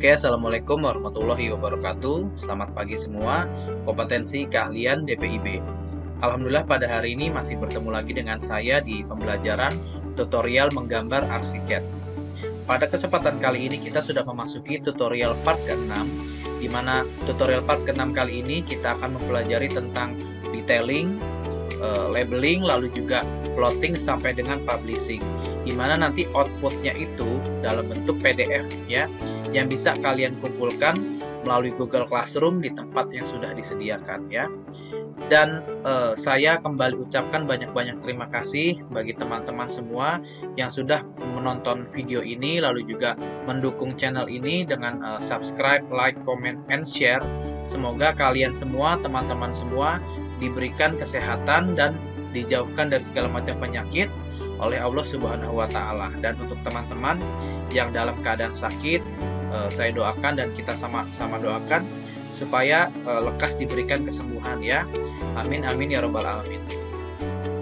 Oke, Assalamualaikum warahmatullahi wabarakatuh. Selamat pagi semua, kompetensi keahlian DPIB. Alhamdulillah pada hari ini masih bertemu lagi dengan saya di pembelajaran tutorial menggambar ArchiCAD. Pada kesempatan kali ini kita sudah memasuki tutorial part ke-6, di mana tutorial part ke-6 kali ini kita akan mempelajari tentang detailing, labeling, lalu juga plotting sampai dengan publishing, di mana nanti outputnya itu dalam bentuk PDF ya, yang bisa kalian kumpulkan melalui Google Classroom di tempat yang sudah disediakan ya. Dan saya kembali ucapkan banyak-banyak terima kasih bagi teman-teman semua yang sudah menonton video ini, lalu juga mendukung channel ini dengan subscribe, like, comment, and share. Semoga kalian semua, teman-teman semua, diberikan kesehatan dan dijauhkan dari segala macam penyakit oleh Allah Subhanahu wa Ta'ala. Dan untuk teman-teman yang dalam keadaan sakit, saya doakan dan kita sama-sama doakan supaya lekas diberikan kesembuhan ya. Amin amin ya robbal alamin.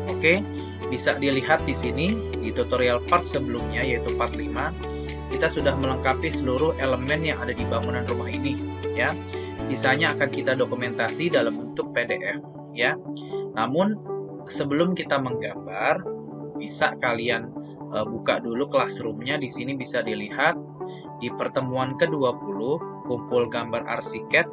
Oke, bisa dilihat di sini di tutorial part sebelumnya yaitu part 5, kita sudah melengkapi seluruh elemen yang ada di bangunan rumah ini ya. Sisanya akan kita dokumentasi dalam bentuk PDF ya. Namun sebelum kita menggambar, bisa kalian buka dulu Classroom-nya. Di sini bisa dilihat di pertemuan ke-20 kumpul gambar ArchiCAD.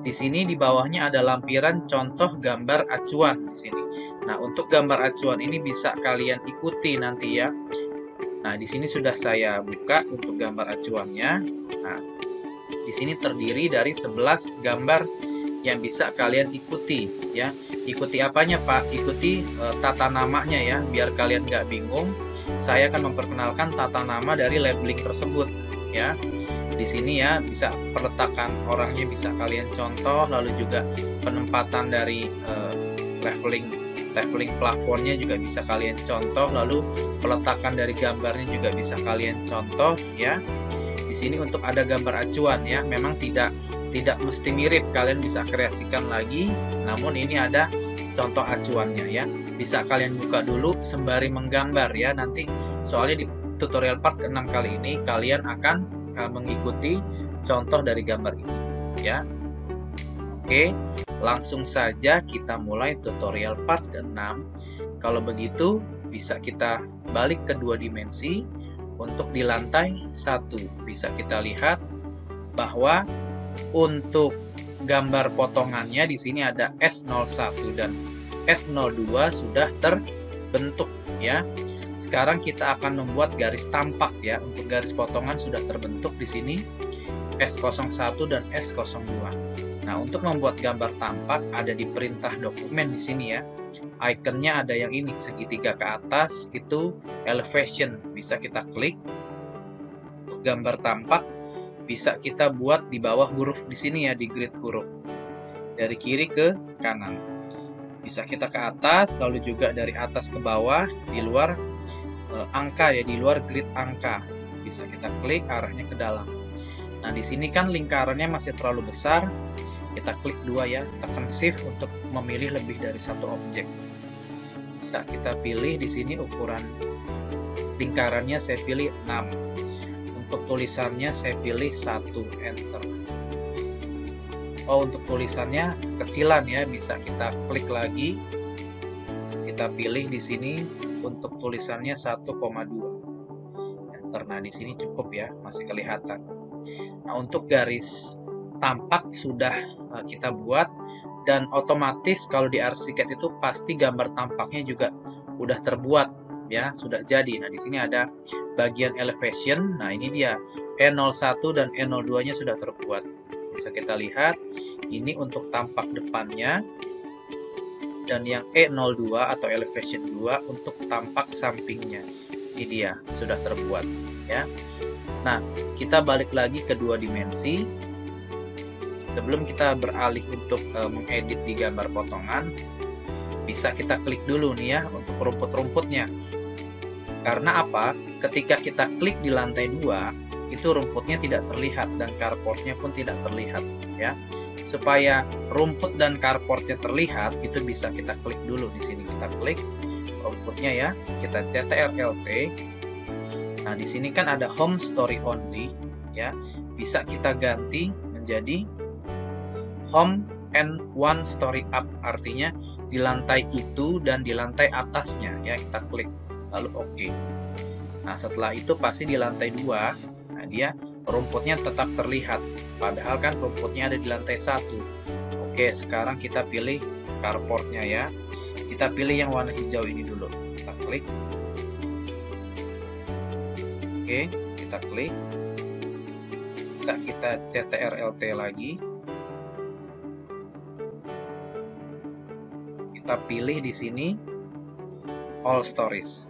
Di sini di bawahnya ada lampiran contoh gambar acuan di sini. Nah, untuk gambar acuan ini bisa kalian ikuti nanti ya. Nah, di sini sudah saya buka untuk gambar acuannya. Nah, di sini terdiri dari 11 gambar yang bisa kalian ikuti ya. Ikuti apanya Pak? Ikuti tata namanya ya, biar kalian nggak bingung. Saya akan memperkenalkan tata nama dari labeling tersebut ya. Di sini ya bisa peletakan orangnya bisa kalian contoh, lalu juga penempatan dari leveling plafonnya juga bisa kalian contoh, lalu peletakan dari gambarnya juga bisa kalian contoh ya. Di sini untuk ada gambar acuan ya, memang tidak mesti mirip, kalian bisa kreasikan lagi, namun ini ada contoh acuannya ya. Bisa kalian buka dulu sembari menggambar ya, nanti soalnya di tutorial part ke-6 kali ini kalian akan mengikuti contoh dari gambar ini ya. Oke, langsung saja kita mulai tutorial part ke-6. Kalau begitu bisa kita balik ke 2 dimensi. Untuk di lantai 1 bisa kita lihat bahwa untuk gambar potongannya di sini ada S01 dan S02 sudah terbentuk ya. Sekarang kita akan membuat garis tampak ya. Untuk garis potongan sudah terbentuk di sini S01 dan S02. Nah, untuk membuat gambar tampak ada di perintah dokumen di sini ya. Ikonnya ada yang ini segitiga ke atas, itu elevation, bisa kita klik. Untuk gambar tampak bisa kita buat di bawah huruf di sini ya, di grid huruf. Dari kiri ke kanan. Bisa kita ke atas, lalu juga dari atas ke bawah, di luar angka ya, di luar grid angka. Bisa kita klik arahnya ke dalam. Nah, di sini kan lingkarannya masih terlalu besar. Kita klik 2 ya, tekan shift untuk memilih lebih dari satu objek. Bisa kita pilih di sini ukuran lingkarannya, saya pilih 6. Untuk tulisannya saya pilih 1, enter. Oh, untuk tulisannya kecilan ya, bisa kita klik lagi. Kita pilih di sini untuk tulisannya 1,2. Enter. Nah, di sini cukup ya, masih kelihatan. Nah, untuk garis tampak sudah kita buat, dan otomatis kalau di ArchiCAD itu pasti gambar tampaknya juga udah terbuat ya, sudah jadi. Nah, di sini ada bagian elevation. Nah, ini dia E01 dan E02-nya sudah terbuat. Bisa kita lihat ini untuk tampak depannya, dan yang E02 atau elevation 2 untuk tampak sampingnya. Ini dia sudah terbuat ya. Nah, kita balik lagi ke 2 dimensi. Sebelum kita beralih untuk mengedit di gambar potongan, bisa kita klik dulu nih ya untuk rumput-rumputnya. Karena apa? Ketika kita klik di lantai 2, itu rumputnya tidak terlihat dan carportnya pun tidak terlihat ya. Supaya rumput dan carportnya terlihat, itu bisa kita klik dulu di sini. Kita klik rumputnya ya, kita CTRL-T. Nah, di sini kan ada home story only ya. bisa kita ganti menjadi home and one story up, artinya di lantai itu dan di lantai atasnya ya. Kita klik lalu oke. Nah setelah itu pasti di lantai 2, nah dia rumputnya tetap terlihat, padahal kan rumputnya ada di lantai 1. Oke, sekarang kita pilih carportnya ya. Kita pilih yang warna hijau ini dulu, kita klik. Oke, kita klik. Bisa kita CTRL-T lagi. Kita pilih di sini all stories.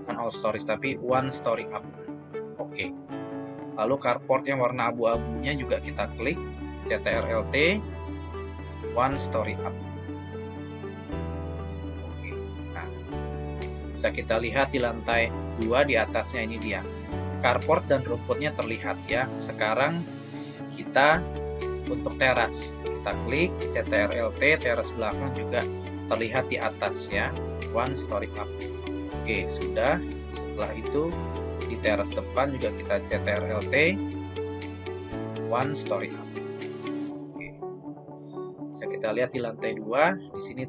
Bukan all stories tapi one story up. Oke. Lalu carport yang warna abu-abunya juga kita klik, CTRL-T, one story up. Oke. Nah, bisa kita lihat di lantai 2 di atasnya ini dia. Carport dan rumputnya terlihat ya. Sekarang kita untuk teras, kita klik CTRL-T, teras belakang juga terlihat di atas ya, one story up. Oke, sudah. Setelah itu di teras depan juga kita CTRL-T, one story up. Oke. Bisa kita lihat di lantai 2, di sini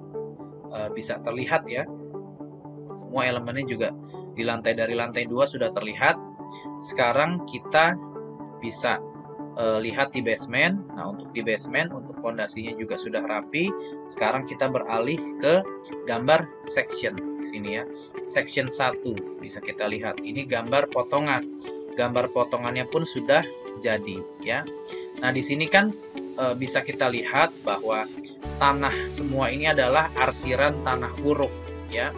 bisa terlihat ya. Semua elemennya juga dari lantai 2 sudah terlihat. Sekarang kita bisa lihat di basement. Nah, untuk di basement, untuk fondasinya juga sudah rapi. Sekarang kita beralih ke gambar section di sini ya. Section 1 bisa kita lihat. Ini gambar potongan. Gambar potongannya pun sudah jadi ya. Nah, di sini kan bisa kita lihat bahwa tanah semua ini adalah arsiran tanah uruk ya.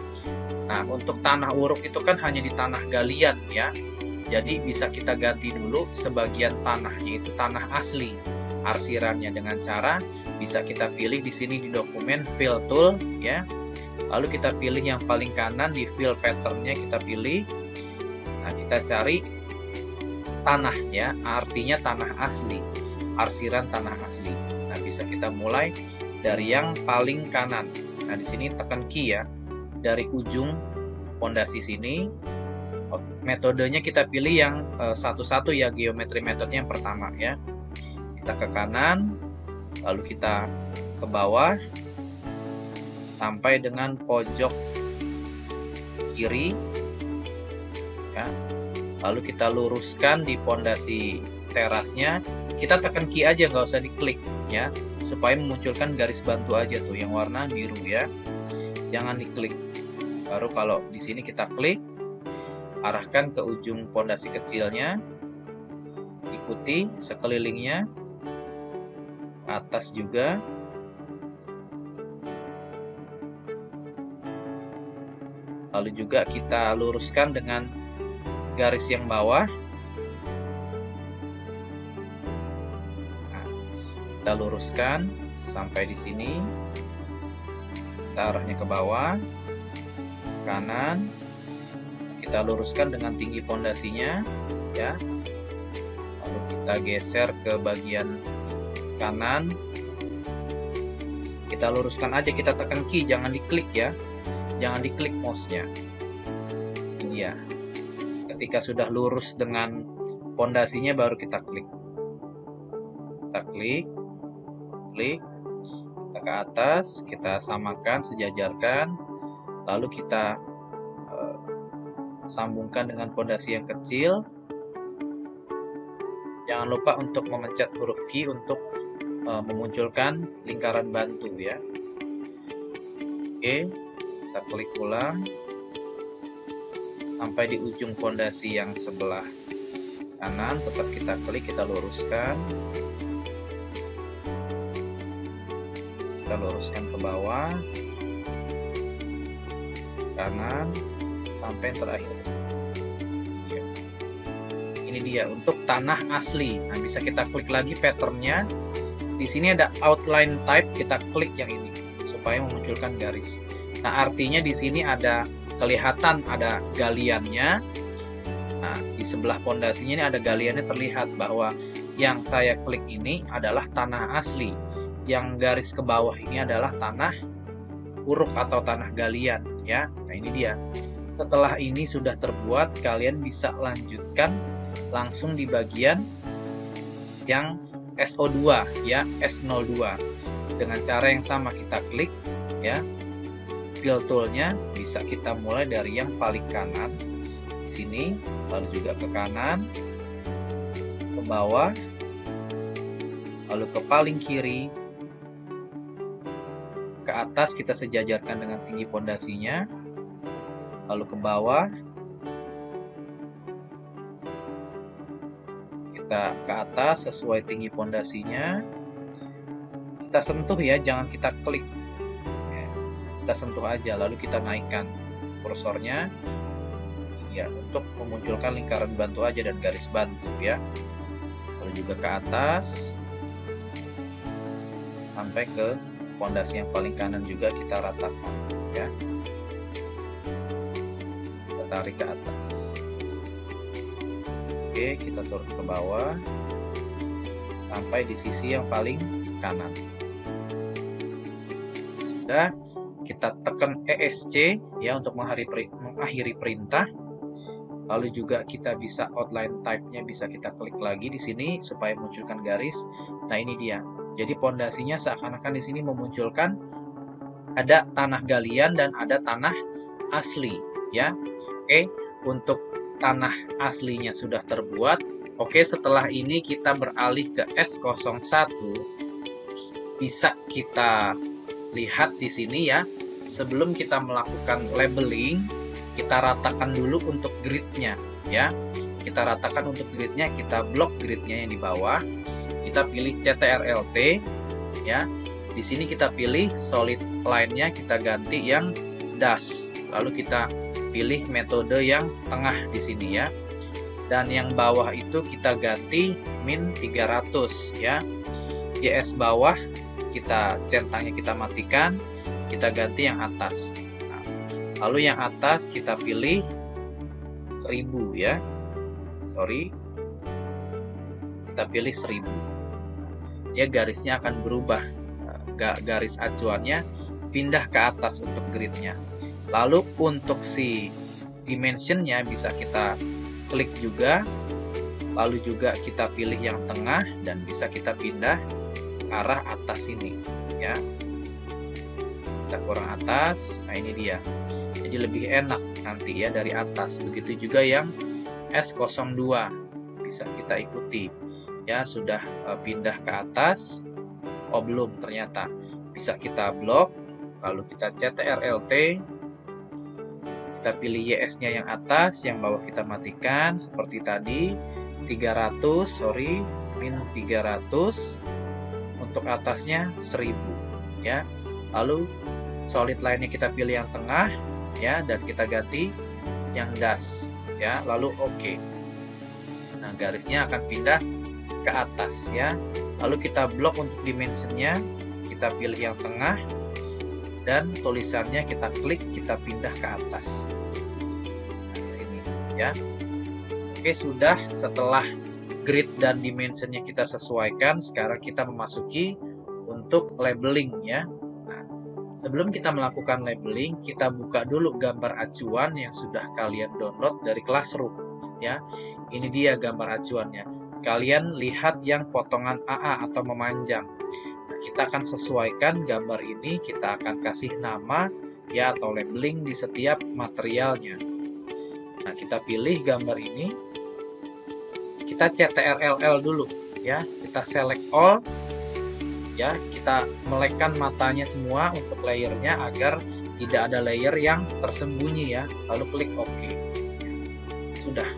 Nah, untuk tanah uruk itu kan hanya di tanah galian ya. Jadi bisa kita ganti dulu sebagian tanahnya itu tanah asli arsirannya dengan cara bisa kita pilih di sini di dokumen fill tool ya. Lalu kita pilih yang paling kanan di fill patternnya kita pilih. Nah, kita cari tanah ya, artinya tanah asli, arsiran tanah asli. Nah, bisa kita mulai dari yang paling kanan. Nah, di sini tekan key ya, dari ujung fondasi sini. Metodenya kita pilih yang satu-satu ya, geometri metodenya yang pertama ya. Kita ke kanan, lalu kita ke bawah sampai dengan pojok kiri ya. Lalu kita luruskan di fondasi terasnya. Kita tekan key aja, nggak usah diklik ya, supaya memunculkan garis bantu aja tuh yang warna biru ya. Jangan diklik. Baru kalau di sini kita klik, arahkan ke ujung fondasi kecilnya, ikuti sekelilingnya, atas juga, lalu juga kita luruskan dengan garis yang bawah. Nah, kita luruskan sampai di sini, kita arahnya ke bawah, kanan. Kita luruskan dengan tinggi fondasinya ya. Lalu kita geser ke bagian kanan. Kita luruskan aja, kita tekan key, jangan diklik ya. Jangan diklik mouse-nya. Ini ya. Ketika sudah lurus dengan fondasinya baru kita klik. Kita klik. Kita ke atas, kita samakan, sejajarkan. Lalu kita sambungkan dengan fondasi yang kecil. Jangan lupa untuk memencet huruf Q untuk memunculkan lingkaran bantu ya. Oke, kita klik ulang sampai di ujung fondasi yang sebelah kanan. Tetap kita klik, kita luruskan. Kita luruskan ke bawah, kanan, sampai terakhir. Ya. Ini dia untuk tanah asli. Nah, bisa kita klik lagi patternnya. Di sini ada outline type, kita klik yang ini supaya memunculkan garis. Nah, artinya di sini ada kelihatan ada galiannya. Nah, di sebelah fondasinya ini ada galiannya, terlihat bahwa yang saya klik ini adalah tanah asli. Yang garis ke bawah ini adalah tanah uruk atau tanah galian ya. Nah, ini dia. Setelah ini sudah terbuat, kalian bisa lanjutkan langsung di bagian yang SO2 ya, S02. Dengan cara yang sama kita klik ya. Fill toolnya bisa kita mulai dari yang paling kanan sini, lalu juga ke kanan, ke bawah, lalu ke paling kiri, ke atas kita sejajarkan dengan tinggi pondasinya, lalu ke bawah, kita ke atas sesuai tinggi pondasinya, kita sentuh ya, jangan kita klik ya, kita sentuh aja, lalu kita naikkan kursornya ya, untuk memunculkan lingkaran bantu aja dan garis bantu ya, lalu juga ke atas sampai ke pondasi yang paling kanan juga kita ratakan ya, kita tarik ke atas. Oke, kita turun ke bawah sampai di sisi yang paling kanan. Sudah, kita tekan ESC ya untuk mengakhiri perintah. Lalu juga kita bisa outline type-nya bisa kita klik lagi di sini supaya munculkan garis. Nah, ini dia. Jadi pondasinya seakan-akan di sini memunculkan ada tanah galian dan ada tanah asli ya. Oke, untuk tanah aslinya sudah terbuat. Oke, setelah ini kita beralih ke S01. Bisa kita lihat di sini ya. Sebelum kita melakukan labeling, kita ratakan dulu untuk gridnya ya. Kita ratakan untuk gridnya, kita blok gridnya yang di bawah. Kita pilih CTRL-T ya. Di sini kita pilih solid line-nya, kita ganti yang dash. Lalu kita pilih metode yang tengah di sini ya. Dan yang bawah itu kita ganti min 300 ya. YS bawah kita centangnya kita matikan, kita ganti yang atas. Nah, lalu yang atas kita pilih 1000 ya. Sorry. Kita pilih 1000. Ya, garisnya akan berubah. Garis acuannya pindah ke atas untuk gridnya. Lalu untuk si dimensionnya bisa kita klik juga, lalu juga kita pilih yang tengah dan bisa kita pindah ke arah atas ini ya. Kita kurang atas, nah ini dia. Jadi lebih enak nanti ya dari atas. Begitu juga yang S02 bisa kita ikuti ya, sudah pindah ke atas. Oh belum, ternyata bisa kita blok, lalu kita CTRL-T. Kita pilih YS-nya yang atas, yang bawah kita matikan seperti tadi. 300, sorry, min 300. Untuk atasnya 1000 ya. Lalu solid line-nya kita pilih yang tengah ya, dan kita ganti yang dash ya. Lalu oke. Nah, garisnya akan pindah ke atas ya. Lalu kita blok untuk dimensionnya, kita pilih yang tengah. Dan tulisannya kita klik, kita pindah ke atas. Nah, sini ya. Oke, sudah. Setelah grid dan dimensionnya kita sesuaikan, sekarang kita memasuki untuk labeling ya. Nah, sebelum kita melakukan labeling, kita buka dulu gambar acuan yang sudah kalian download dari Classroom ya. Ini dia gambar acuannya. Kalian lihat yang potongan AA atau memanjang. Kita akan sesuaikan gambar ini, kita akan kasih nama ya atau labeling di setiap materialnya. Nah, kita pilih gambar ini, kita CTRL-L dulu ya, kita select all ya, kita melekkan matanya semua untuk layernya agar tidak ada layer yang tersembunyi ya, lalu klik OK. Sudah.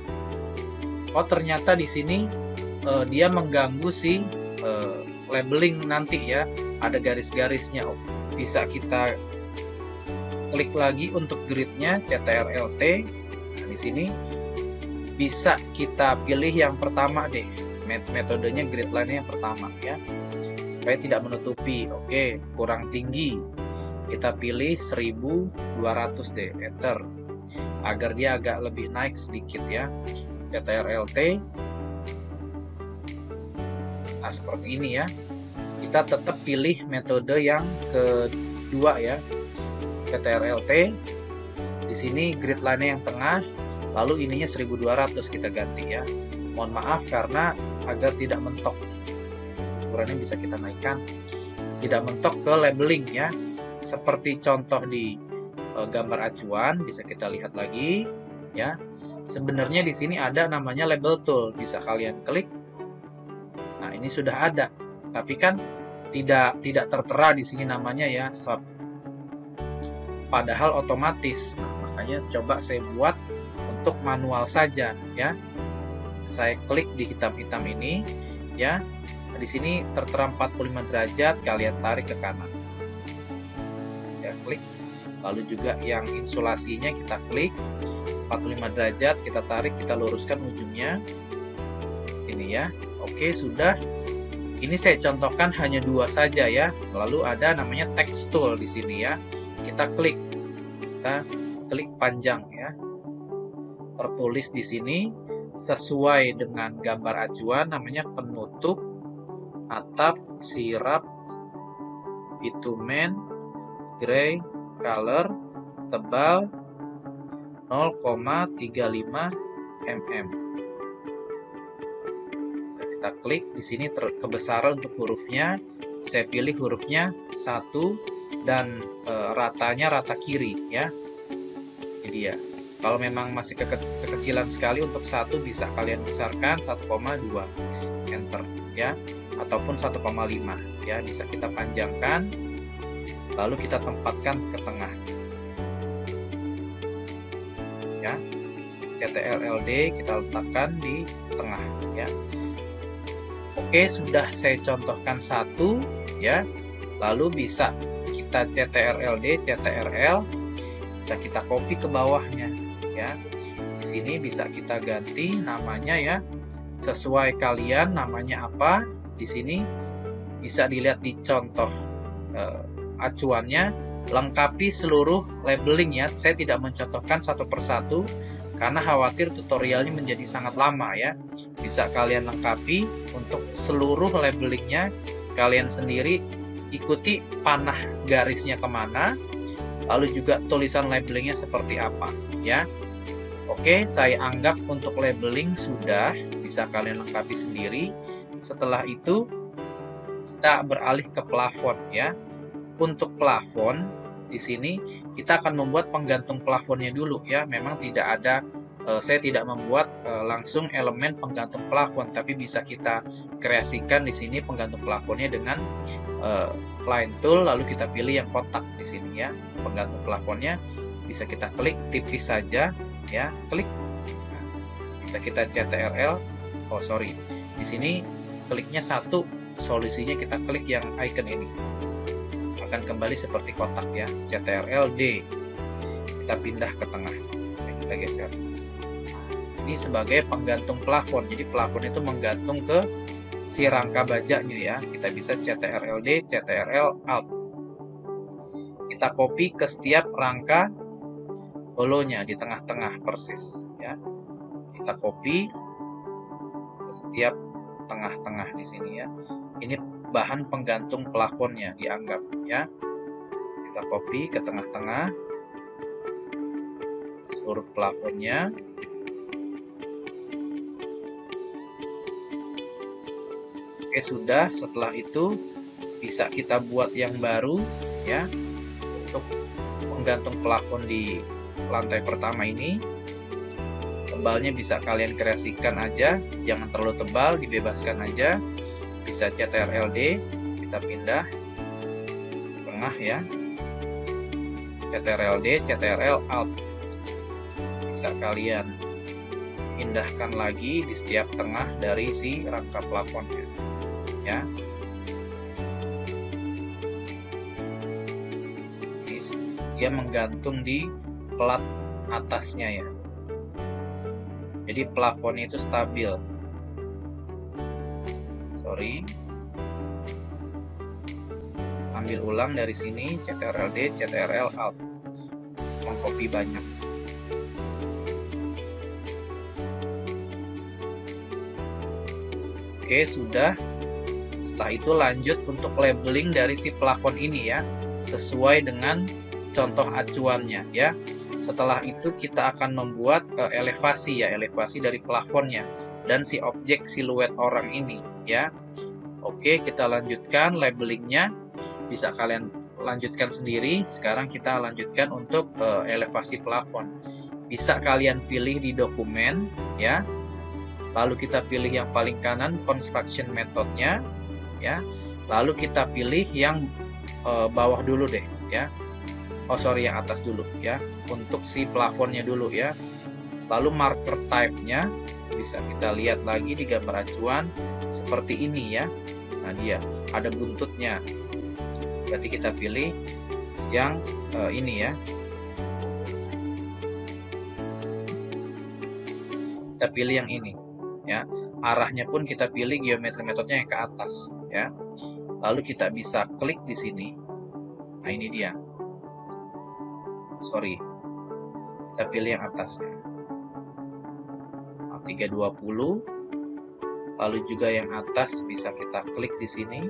Oh, ternyata di sini dia mengganggu si labeling nanti ya, ada garis-garisnya. Bisa kita klik lagi untuk gridnya, CTRL-T. Nah, di sini bisa kita pilih yang pertama deh, metodenya grid line yang pertama ya, supaya tidak menutupi. Oke, kurang tinggi, kita pilih 1200 deh, enter, agar dia agak lebih naik sedikit ya. CTRL-T. Nah, seperti ini ya. Kita tetap pilih metode yang kedua ya. CTRL-T. Di sini grid line-nya yang tengah, lalu ininya 1200 kita ganti ya. Mohon maaf karena agar tidak mentok. Ukurannya bisa kita naikkan. Tidak mentok ke labeling ya. Seperti contoh di gambar acuan bisa kita lihat lagi ya. Sebenarnya di sini ada namanya label tool, bisa kalian klik. Nah, ini sudah ada. Tapi kan tidak tertera di sini namanya ya, sob. Padahal otomatis. Nah, makanya coba saya buat untuk manual saja ya. Saya klik di hitam-hitam ini ya. Nah, di sini tertera 45 derajat, kalian tarik ke kanan. Ya, klik. Lalu juga yang insulasinya kita klik 45 derajat, kita tarik, kita luruskan ujungnya. Sini ya. Oke, sudah. Ini saya contohkan hanya 2 saja ya. Lalu ada namanya text tool di sini ya. Kita klik panjang ya. Tertulis di sini sesuai dengan gambar acuan, namanya penutup atap sirap bitumen gray color tebal 0,35 mm. Bisa kita klik di sini kebesaran untuk hurufnya. Saya pilih hurufnya 1 dan ratanya rata kiri ya. Ini dia. Kalau memang masih kekecilan sekali untuk 1 bisa kalian besarkan 1,2 enter ya, ataupun 1,5 ya, bisa kita panjangkan lalu kita tempatkan ke tengah ya. CTRL-LD kita letakkan di tengah ya. Oke, sudah saya contohkan 1 ya. Lalu bisa kita CTRL-D, CTRL, bisa kita copy ke bawahnya ya. Di sini bisa kita ganti namanya ya, sesuai kalian namanya apa. Di sini bisa dilihat di contoh acuannya, lengkapi seluruh labeling ya. Saya tidak mencontohkan satu persatu karena khawatir tutorialnya menjadi sangat lama ya. Bisa kalian lengkapi untuk seluruh labelingnya kalian sendiri, ikuti panah garisnya kemana, lalu juga tulisan labelingnya seperti apa ya. Oke, saya anggap untuk labeling sudah, bisa kalian lengkapi sendiri. Setelah itu kita beralih ke plafon ya. Untuk plafon di sini kita akan membuat penggantung plafonnya dulu ya. Memang tidak ada, saya tidak membuat langsung elemen penggantung plafon, tapi bisa kita kreasikan di sini penggantung plafonnya dengan line tool, lalu kita pilih yang kotak di sini ya. Penggantung plafonnya bisa kita klik tipis saja ya, klik. Nah, bisa kita CTRL. Oh sorry, di sini kliknya 1, solusinya kita klik yang icon ini, akan kembali seperti kotak ya. CTRL D, kita pindah ke tengah, kita geser. Ini sebagai penggantung plafon, jadi plafon itu menggantung ke si rangka bajanya ya. Kita bisa CTRL D, CTRL Alt, kita copy ke setiap rangka holonya di tengah-tengah persis ya. Kita copy ke setiap tengah-tengah di sini ya. Ini bahan penggantung plafonnya dianggap ya. Kita copy ke tengah-tengah seluruh plafonnya. Oke, sudah. Setelah itu bisa kita buat yang baru ya. Untuk penggantung plafon di lantai pertama ini, tebalnya bisa kalian kreasikan aja, jangan terlalu tebal, dibebaskan aja. Bisa CTRL-D, kita pindah tengah ya. CTRL-D, CTRL-Alt, bisa kalian pindahkan lagi di setiap tengah dari si rangka plafonnya ya. Dia menggantung di plat atasnya ya, jadi plafonnya itu stabil. Sorry, ambil ulang dari sini, CTRL-D, CTRL-Alt, mengcopy banyak. Oke, sudah. Setelah itu lanjut untuk labeling dari si plafon ini ya, sesuai dengan contoh acuannya ya. Setelah itu kita akan membuat elevasi ya, elevasi dari plafonnya dan si objek siluet orang ini ya. Oke, kita lanjutkan labelingnya. Bisa kalian lanjutkan sendiri. Sekarang kita lanjutkan untuk elevasi plafon. Bisa kalian pilih di dokumen ya. Lalu kita pilih yang paling kanan construction methodnya ya. Lalu kita pilih yang bawah dulu deh ya. Oh sorry, yang atas dulu ya, untuk si plafonnya dulu ya. Lalu marker type-nya bisa kita lihat lagi di gambar acuan seperti ini ya. Nah dia ada buntutnya, berarti kita pilih yang ini ya. Kita pilih yang ini ya. Arahnya pun kita pilih geometri metodenya yang ke atas ya. Lalu kita bisa klik di sini. Nah ini dia. Sorry, kita pilih yang atasnya 320. Lalu juga yang atas bisa kita klik di sini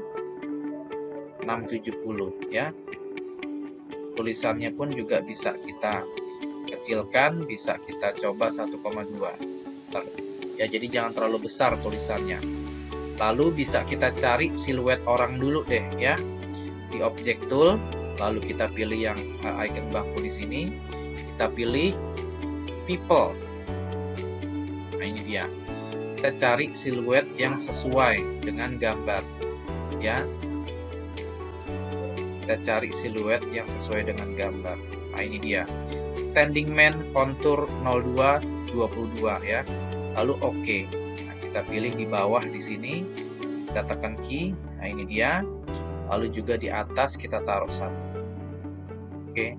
670 ya. Tulisannya pun juga bisa kita kecilkan, bisa kita coba 1,2 ya, jadi jangan terlalu besar tulisannya. Lalu bisa kita cari siluet orang dulu deh ya di object tool. Lalu kita pilih yang icon bangku di sini. Kita pilih people. Nah ini dia. Kita cari siluet yang sesuai dengan gambar. Ya. Kita cari siluet yang sesuai dengan gambar. Nah ini dia. Standing man contour 02 22 ya. Lalu oke. Nah, kita pilih di bawah di sini. Kita tekan key. Nah ini dia. Lalu juga di atas kita taruh 1. Oke,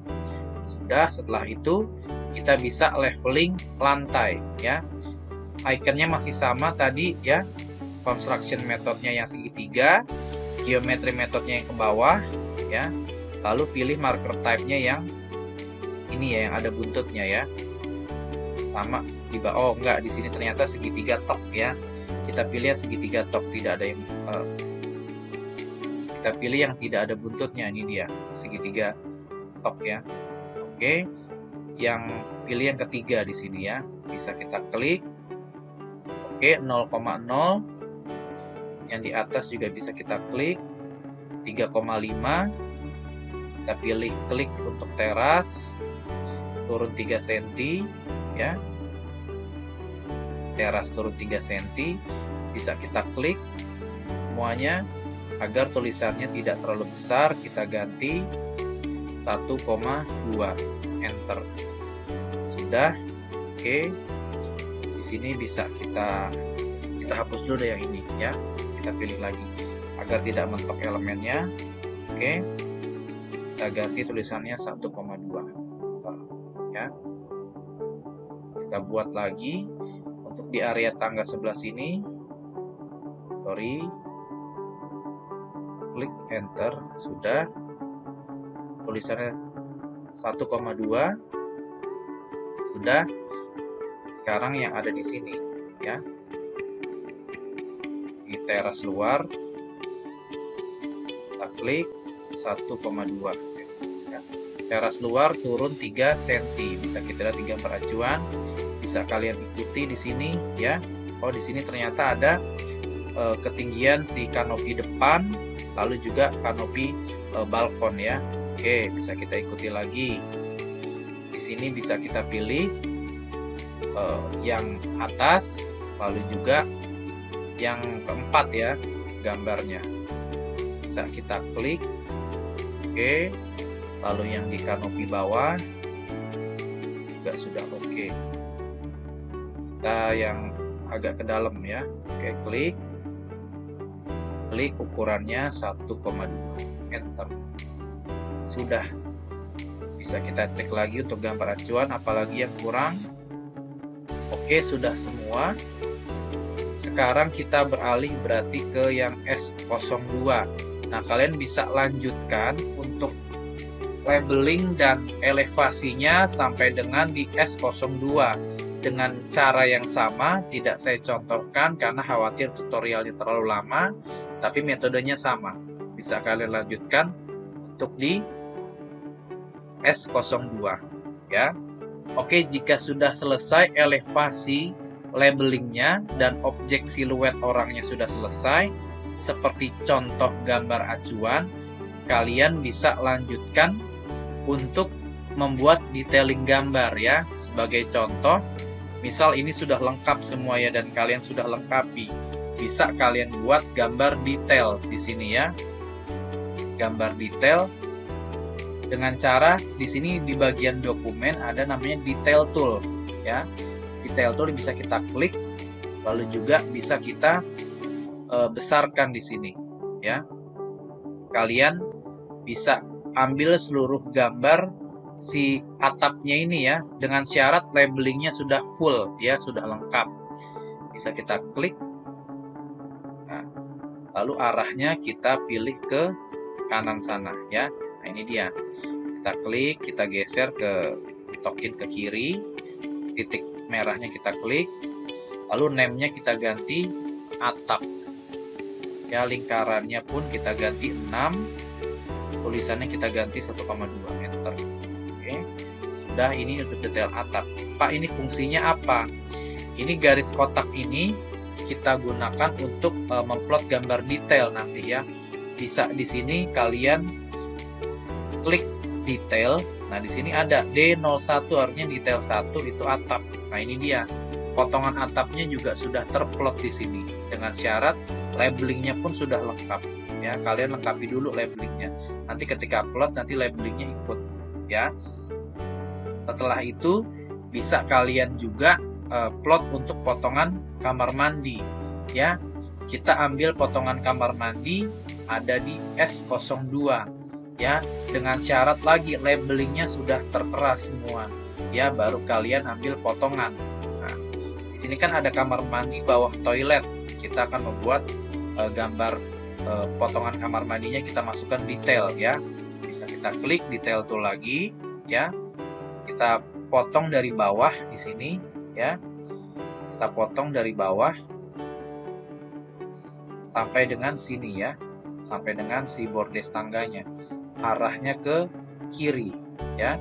sudah. Setelah itu kita bisa leveling lantai ya. Ikonnya masih sama tadi ya, construction methodnya yang segitiga, geometry methodnya yang ke bawah ya. Lalu pilih marker type-nya yang ini ya, yang ada buntutnya ya. Sama di bawah. Oh enggak, di sini ternyata segitiga top ya. Kita pilih yang segitiga top, tidak ada yang kita pilih yang tidak ada buntutnya. Ini dia segitiga top ya. Oke, yang pilih yang ketiga di sini ya, bisa kita klik. Oke, 0,0. Yang di atas juga bisa kita klik. 3,5. Kita pilih klik untuk teras, turun 3 cm ya. Teras turun 3 cm, bisa kita klik semuanya agar tulisannya tidak terlalu besar. Kita ganti 1,2, enter. Sudah. Oke. Di sini bisa kita hapus dulu deh yang ini ya. Kita pilih lagi agar tidak mentok elemennya. Oke. Kita ganti tulisannya 1,2. Ya. Kita buat lagi untuk di area tangga sebelah sini. Sorry. Klik enter, sudah. Tulisannya 1,2 sudah. Sekarang yang ada di sini ya, di teras luar kita klik 1,2 ya. Teras luar turun 3 cm, bisa kita lihat di gambar acuan, bisa kalian ikuti di sini ya. Oh di sini ternyata ada ketinggian si kanopi depan, lalu juga kanopi balkon ya. Oke, bisa kita ikuti lagi. Di sini bisa kita pilih yang atas, lalu juga yang keempat ya gambarnya. Bisa kita klik. Oke. Lalu yang di kanopi bawah juga sudah oke. Kita yang agak ke dalam ya. Oke, klik. Klik ukurannya 1,2. Enter. Sudah. Bisa kita cek lagi untuk gambar acuan apalagi yang kurang. Oke, sudah semua. Sekarang kita beralih berarti ke yang S02. Nah, kalian bisa lanjutkan untuk labeling dan elevasinya sampai dengan di S02 dengan cara yang sama. Tidak saya contohkan karena khawatir tutorialnya terlalu lama, tapi metodenya sama. Bisa kalian lanjutkan untuk di S02 ya. Oke, jika sudah selesai elevasi labelingnya dan objek siluet orangnya sudah selesai, seperti contoh gambar acuan, kalian bisa lanjutkan untuk membuat detailing gambar ya. Sebagai contoh, misal ini sudah lengkap semua ya dan kalian sudah lengkapi, bisa kalian buat gambar detail di sini ya. Gambar detail dengan cara di sini di bagian dokumen ada namanya detail tool ya. Detail tool bisa kita klik, lalu juga bisa kita besarkan di sini ya. Kalian bisa ambil seluruh gambar si atapnya ini ya, dengan syarat labelingnya sudah full ya, sudah lengkap. Bisa kita klik, nah, lalu arahnya kita pilih ke kanan sana ya. Nah ini dia, kita klik, kita geser ke, tokin ke kiri, titik merahnya kita klik, lalu name-nya kita ganti atap ya, lingkarannya pun kita ganti 6, tulisannya kita ganti 1,2, enter. Oke, sudah. Ini untuk detail atap. Pak, ini fungsinya apa? Ini garis kotak ini kita gunakan untuk memplot gambar detail nanti ya. Bisa di sini kalian klik detail. Nah, di sini ada D01, artinya detail 1 itu atap. Nah, ini dia. Potongan atapnya juga sudah terplot di sini dengan syarat labelingnya pun sudah lengkap ya. Kalian lengkapi dulu labelingnya. Nanti ketika plot nanti labelingnya ikut ya. Setelah itu bisa kalian juga plot untuk potongan kamar mandi ya. Kita ambil potongan kamar mandi ada di S02 ya, dengan syarat lagi labelingnya sudah tertera semua ya, baru kalian ambil potongan. Nah, di sini kan ada kamar mandi bawah toilet. Kita akan membuat gambar potongan kamar mandinya, kita masukkan detail ya. Bisa kita klik detail tool lagi ya. Kita potong dari bawah di sini ya. Kita potong dari bawah sampai dengan sini ya, sampai dengan si bordes tangganya, arahnya ke kiri ya.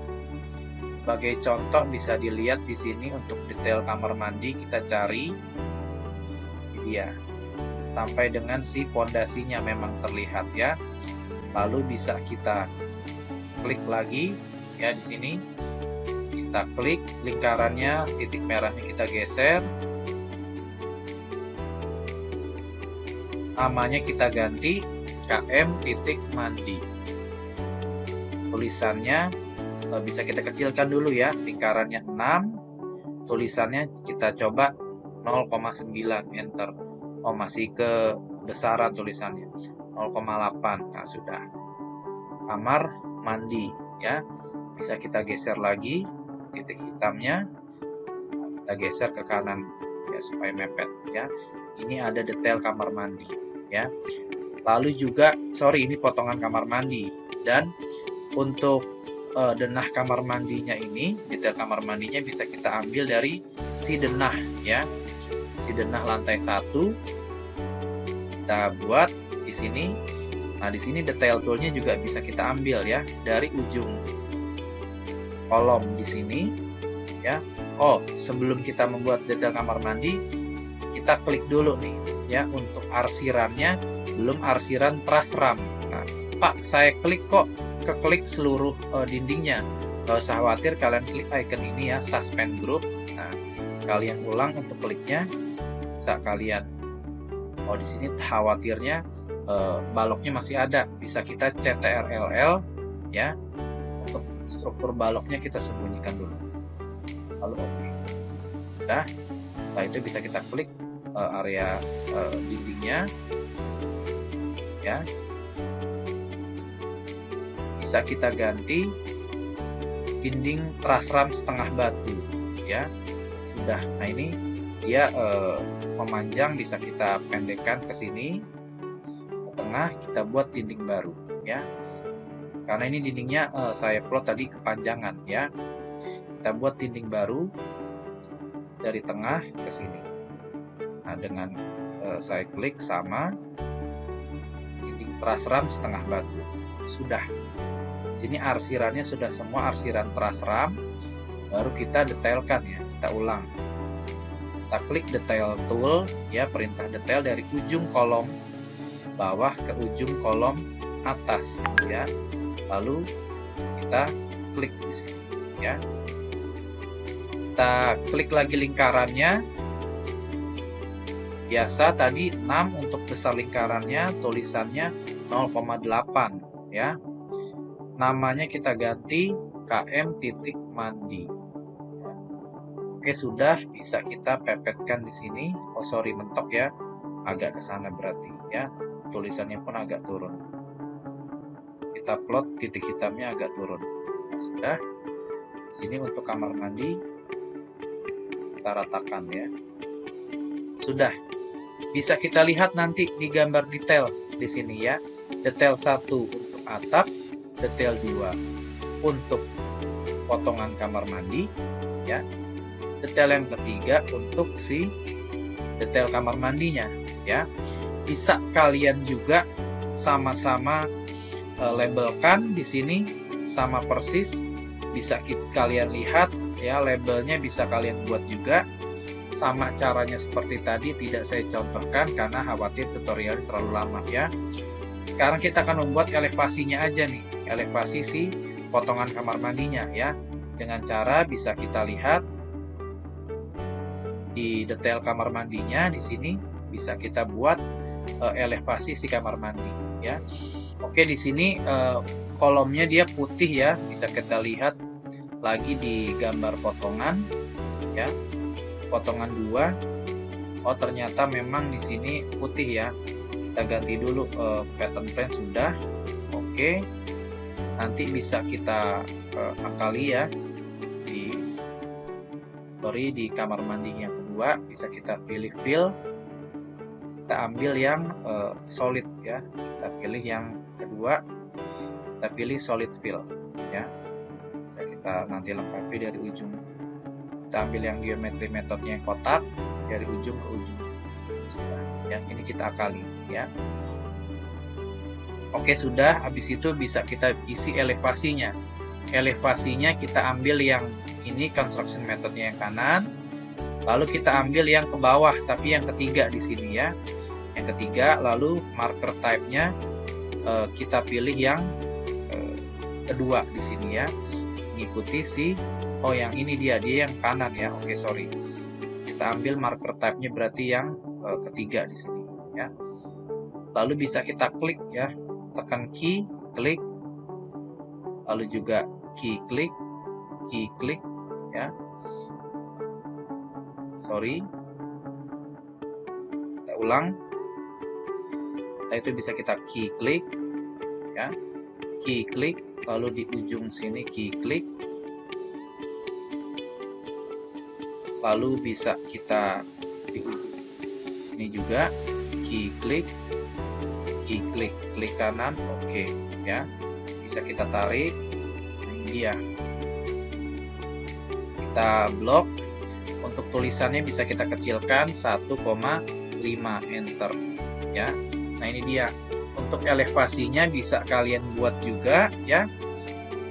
Sebagai contoh bisa dilihat di sini untuk detail kamar mandi, kita cari ini dia, sampai dengan si pondasinya memang terlihat ya. Lalu bisa kita klik lagi ya, di sini kita klik lingkarannya, titik merahnya kita geser, namanya kita ganti KM titik mandi. Tulisannya bisa kita kecilkan dulu ya, lingkarannya 6, tulisannya kita coba 0,9, enter. Oh, masih kebesaran tulisannya 0,8. Nah, sudah. Kamar mandi ya. Bisa kita geser lagi titik hitamnya, kita geser ke kanan ya supaya mepet ya. Ini ada detail kamar mandi ya. Lalu juga, ini potongan kamar mandi, dan untuk denah kamar mandinya ini, detail kamar mandinya bisa kita ambil dari si denah ya. Si denah lantai 1 kita buat di sini. Nah, di sini detail toolnya juga bisa kita ambil ya dari ujung kolom di sini ya. Oh, sebelum kita membuat detail kamar mandi, kita klik dulu nih ya untuk arsirannya, belum arsiran prasram. Nah, Pak, saya klik kok keklik seluruh dindingnya. Gak usah khawatir, kalian klik icon ini ya, suspend group. Nah, kalian ulang untuk kliknya, bisa kalian. Oh, di sini khawatirnya baloknya masih ada, bisa kita CTRL-L ya. Untuk struktur baloknya kita sembunyikan dulu. Lalu oke. Sudah. Setelah itu bisa kita klik area dindingnya ya. Bisa kita ganti dinding prasram setengah batu ya. Sudah. Nah, ini dia memanjang, bisa kita pendekkan ke sini ke tengah, kita buat dinding baru ya. Karena ini dindingnya saya plot tadi kepanjangan ya. Kita buat dinding baru dari tengah ke sini. Nah, dengan saya klik sama dinding prasram setengah batu. Sudah. Sini arsirannya sudah semua arsiran prasram. baru kita detailkan ya, kita ulang. Kita klik detail tool ya, perintah detail dari ujung kolom bawah ke ujung kolom atas ya. Lalu kita klik di sini ya. Kita klik lagi lingkarannya. Biasa tadi 6 untuk besar lingkarannya, tulisannya 0,8 ya. Namanya kita ganti KM titik mandi. Oke, sudah bisa kita pepetkan di sini. Oh sorry, mentok ya. Agak ke sana berarti ya. Tulisannya pun agak turun. Kita plot titik hitamnya agak turun. Nah, sudah. Di sini untuk kamar mandi kita ratakan ya. Sudah. Bisa kita lihat nanti di gambar detail di sini ya. Detail 1 untuk atap, detail 2 untuk potongan kamar mandi ya. Detail yang ketiga untuk si detail kamar mandinya ya. Bisa kalian juga sama-sama labelkan di sini sama persis. Bisa kalian lihat ya, labelnya bisa kalian buat juga. Sama caranya seperti tadi, tidak saya contohkan karena khawatir tutorialnya terlalu lama ya. Sekarang kita akan membuat elevasinya aja nih, elevasi si potongan kamar mandinya ya. Dengan cara bisa kita lihat di detail kamar mandinya di sini bisa kita buat elevasi si kamar mandi ya. Oke, di sini kolomnya dia putih ya, bisa kita lihat lagi di gambar potongan ya. Potongan 2. Oh, ternyata memang di sini putih ya. Kita ganti dulu pattern plan sudah. Oke. Nanti bisa kita akali ya di kamar mandi yang kedua bisa kita pilih fill. Kita ambil yang solid ya. Kita pilih yang kedua. Kita pilih solid fill ya. Bisa kita nanti lengkapi dari ujung. Kita ambil yang geometri metodenya yang kotak dari ujung ke ujung. Sudah ya, ini kita akali ya. Oke, sudah. Habis itu bisa kita isi elevasinya. Elevasinya kita ambil yang ini construction metodnya yang kanan. Lalu kita ambil yang ke bawah tapi yang ketiga di sini ya. Yang ketiga, lalu marker type-nya kita pilih yang kedua di sini ya. Mengikuti si oh yang ini dia yang kanan ya. Oke, sorry. Kita ambil marker type-nya berarti yang ketiga di sini ya. Lalu bisa kita klik ya. Tekan key, klik. Lalu juga key klik ya. Sorry. Kita ulang. Nah, itu bisa kita key klik ya. Key klik, lalu di ujung sini key klik. Lalu bisa kita di sini juga key klik, klik kanan, oke ya. Bisa kita tarik, ini dia. Kita blok. Untuk tulisannya bisa kita kecilkan 1,5 enter ya. Nah, ini dia. Untuk elevasinya bisa kalian buat juga ya,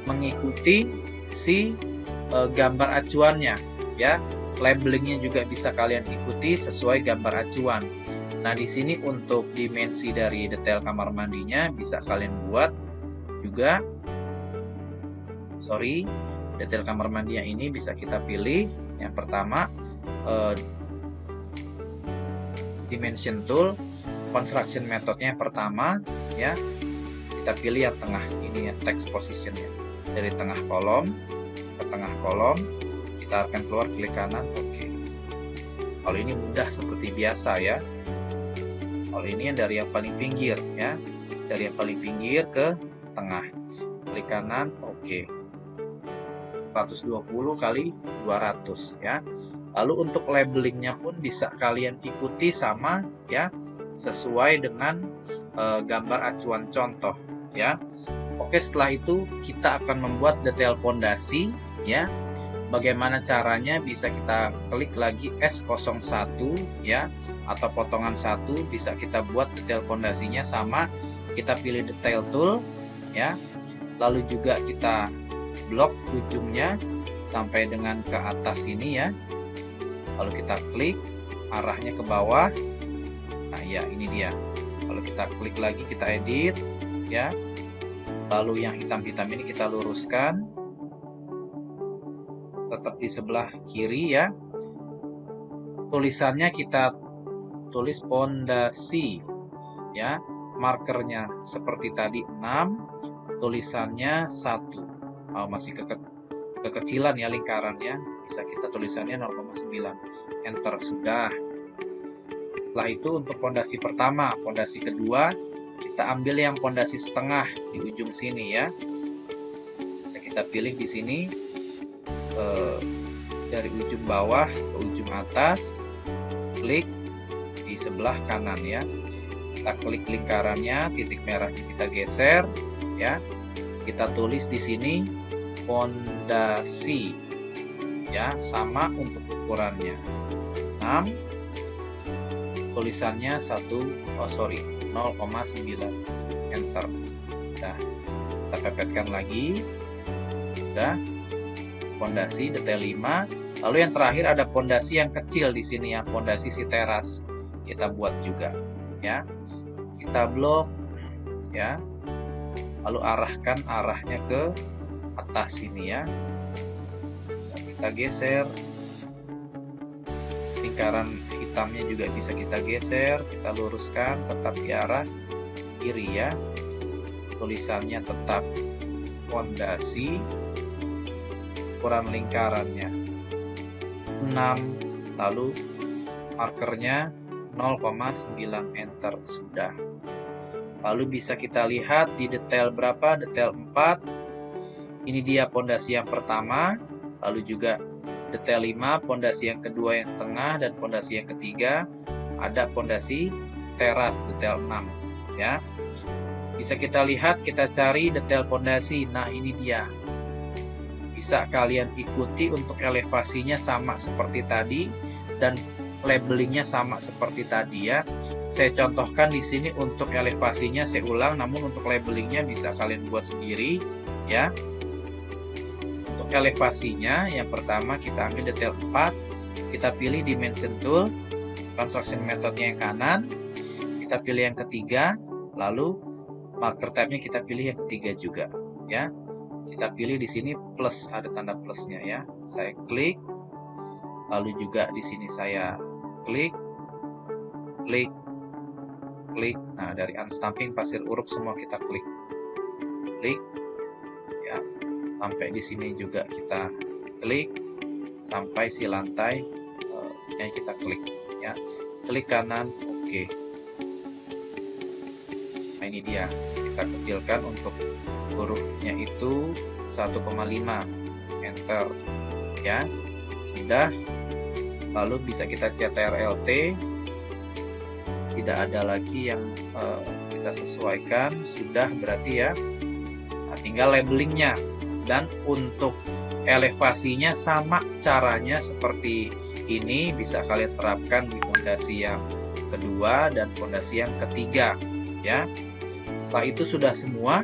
mengikuti si gambar acuannya ya. Labelingnya juga bisa kalian ikuti sesuai gambar acuan. Nah, di sini untuk dimensi dari detail kamar mandinya bisa kalian buat juga. Sorry, detail kamar mandi yang ini bisa kita pilih. Yang pertama, dimension tool, construction metodnya yang pertama ya. Kita pilih yang tengah ini ya, text positionnya. Dari tengah kolom ke tengah kolom. Kita akan keluar klik kanan, oke. Kalau ini mudah seperti biasa ya. Kalau ini yang dari yang paling pinggir ya, dari yang paling pinggir ke tengah, klik kanan, oke. 120 kali 200 ya. Lalu untuk labelingnya pun bisa kalian ikuti sama ya, sesuai dengan gambar acuan contoh ya. Oke, setelah itu kita akan membuat detail pondasi ya. Bagaimana caranya? Bisa kita klik lagi S01 ya, atau potongan 1, bisa kita buat detail pondasinya sama. Kita pilih detail tool ya. Lalu juga kita blok ujungnya sampai dengan ke atas ini ya. Lalu kita klik arahnya ke bawah. Nah ya, ini dia. Lalu kita klik lagi, kita edit ya. Lalu yang hitam-hitam ini kita luruskan, tetap di sebelah kiri ya. Tulisannya kita tulis pondasi ya. Markernya seperti tadi 6, tulisannya 1. Masih kekecilan ya lingkarannya, bisa kita tulisannya 0,9. Enter, sudah. Setelah itu untuk pondasi pertama, pondasi kedua kita ambil yang pondasi setengah di ujung sini ya. Bisa kita pilih di sini dari ujung bawah ke ujung atas, klik di sebelah kanan ya. Kita klik lingkarannya, titik merahnya kita geser ya. Kita tulis di sini pondasi ya, sama untuk ukurannya 6, tulisannya 0,9. Enter, sudah. Kita pepetkan lagi, sudah. Pondasi detail 5. Lalu yang terakhir ada pondasi yang kecil di sini ya, pondasi si teras. Kita buat juga ya. Kita blok ya. Lalu arahkan arahnya ke atas sini ya. Bisa kita geser. Lingkaran hitamnya juga bisa kita geser, kita luruskan tetap di arah kiri ya. Tulisannya tetap pondasi. Ukuran lingkarannya 6, lalu markernya 0,9. Enter, sudah. Lalu bisa kita lihat di detail berapa, detail 4. Ini dia pondasi yang pertama, lalu juga detail 5, pondasi yang kedua yang setengah, dan pondasi yang ketiga ada pondasi teras detail 6 ya. Bisa kita lihat, kita cari detail pondasi. Nah, ini dia. Bisa kalian ikuti untuk elevasinya sama seperti tadi dan labelingnya sama seperti tadi ya. Saya contohkan di sini untuk elevasinya saya ulang, namun untuk labelingnya bisa kalian buat sendiri ya. Untuk elevasinya yang pertama kita ambil detail 4, kita pilih dimension tool, construction methodnya yang kanan, kita pilih yang ketiga, lalu marker type-nya kita pilih yang ketiga juga ya. Kita pilih di sini plus, ada tanda plusnya ya. Saya klik, lalu juga di sini saya klik. Nah, dari unstamping, pasir uruk semua kita klik ya. Sampai di sini juga kita klik, sampai si lantai yang kita klik ya. Klik kanan, oke. Nah, ini dia. Kita kecilkan untuk hurufnya itu 1,5. Enter ya, sudah. Lalu bisa kita CTRL-T, tidak ada lagi yang kita sesuaikan, sudah berarti ya. Nah, tinggal labelingnya, dan untuk elevasinya sama caranya seperti ini, bisa kalian terapkan di pondasi yang kedua dan pondasi yang ketiga ya. Setelah itu sudah semua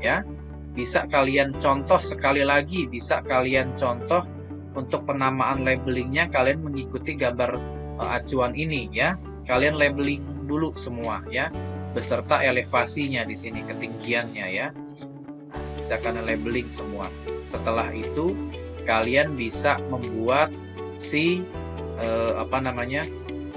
ya, bisa kalian contoh sekali lagi, bisa kalian contoh untuk penamaan labelingnya, kalian mengikuti gambar acuan ini ya. Kalian labeling dulu semua ya, beserta elevasinya di sini, ketinggiannya ya. Bisa kalian labeling semua. Setelah itu kalian bisa membuat si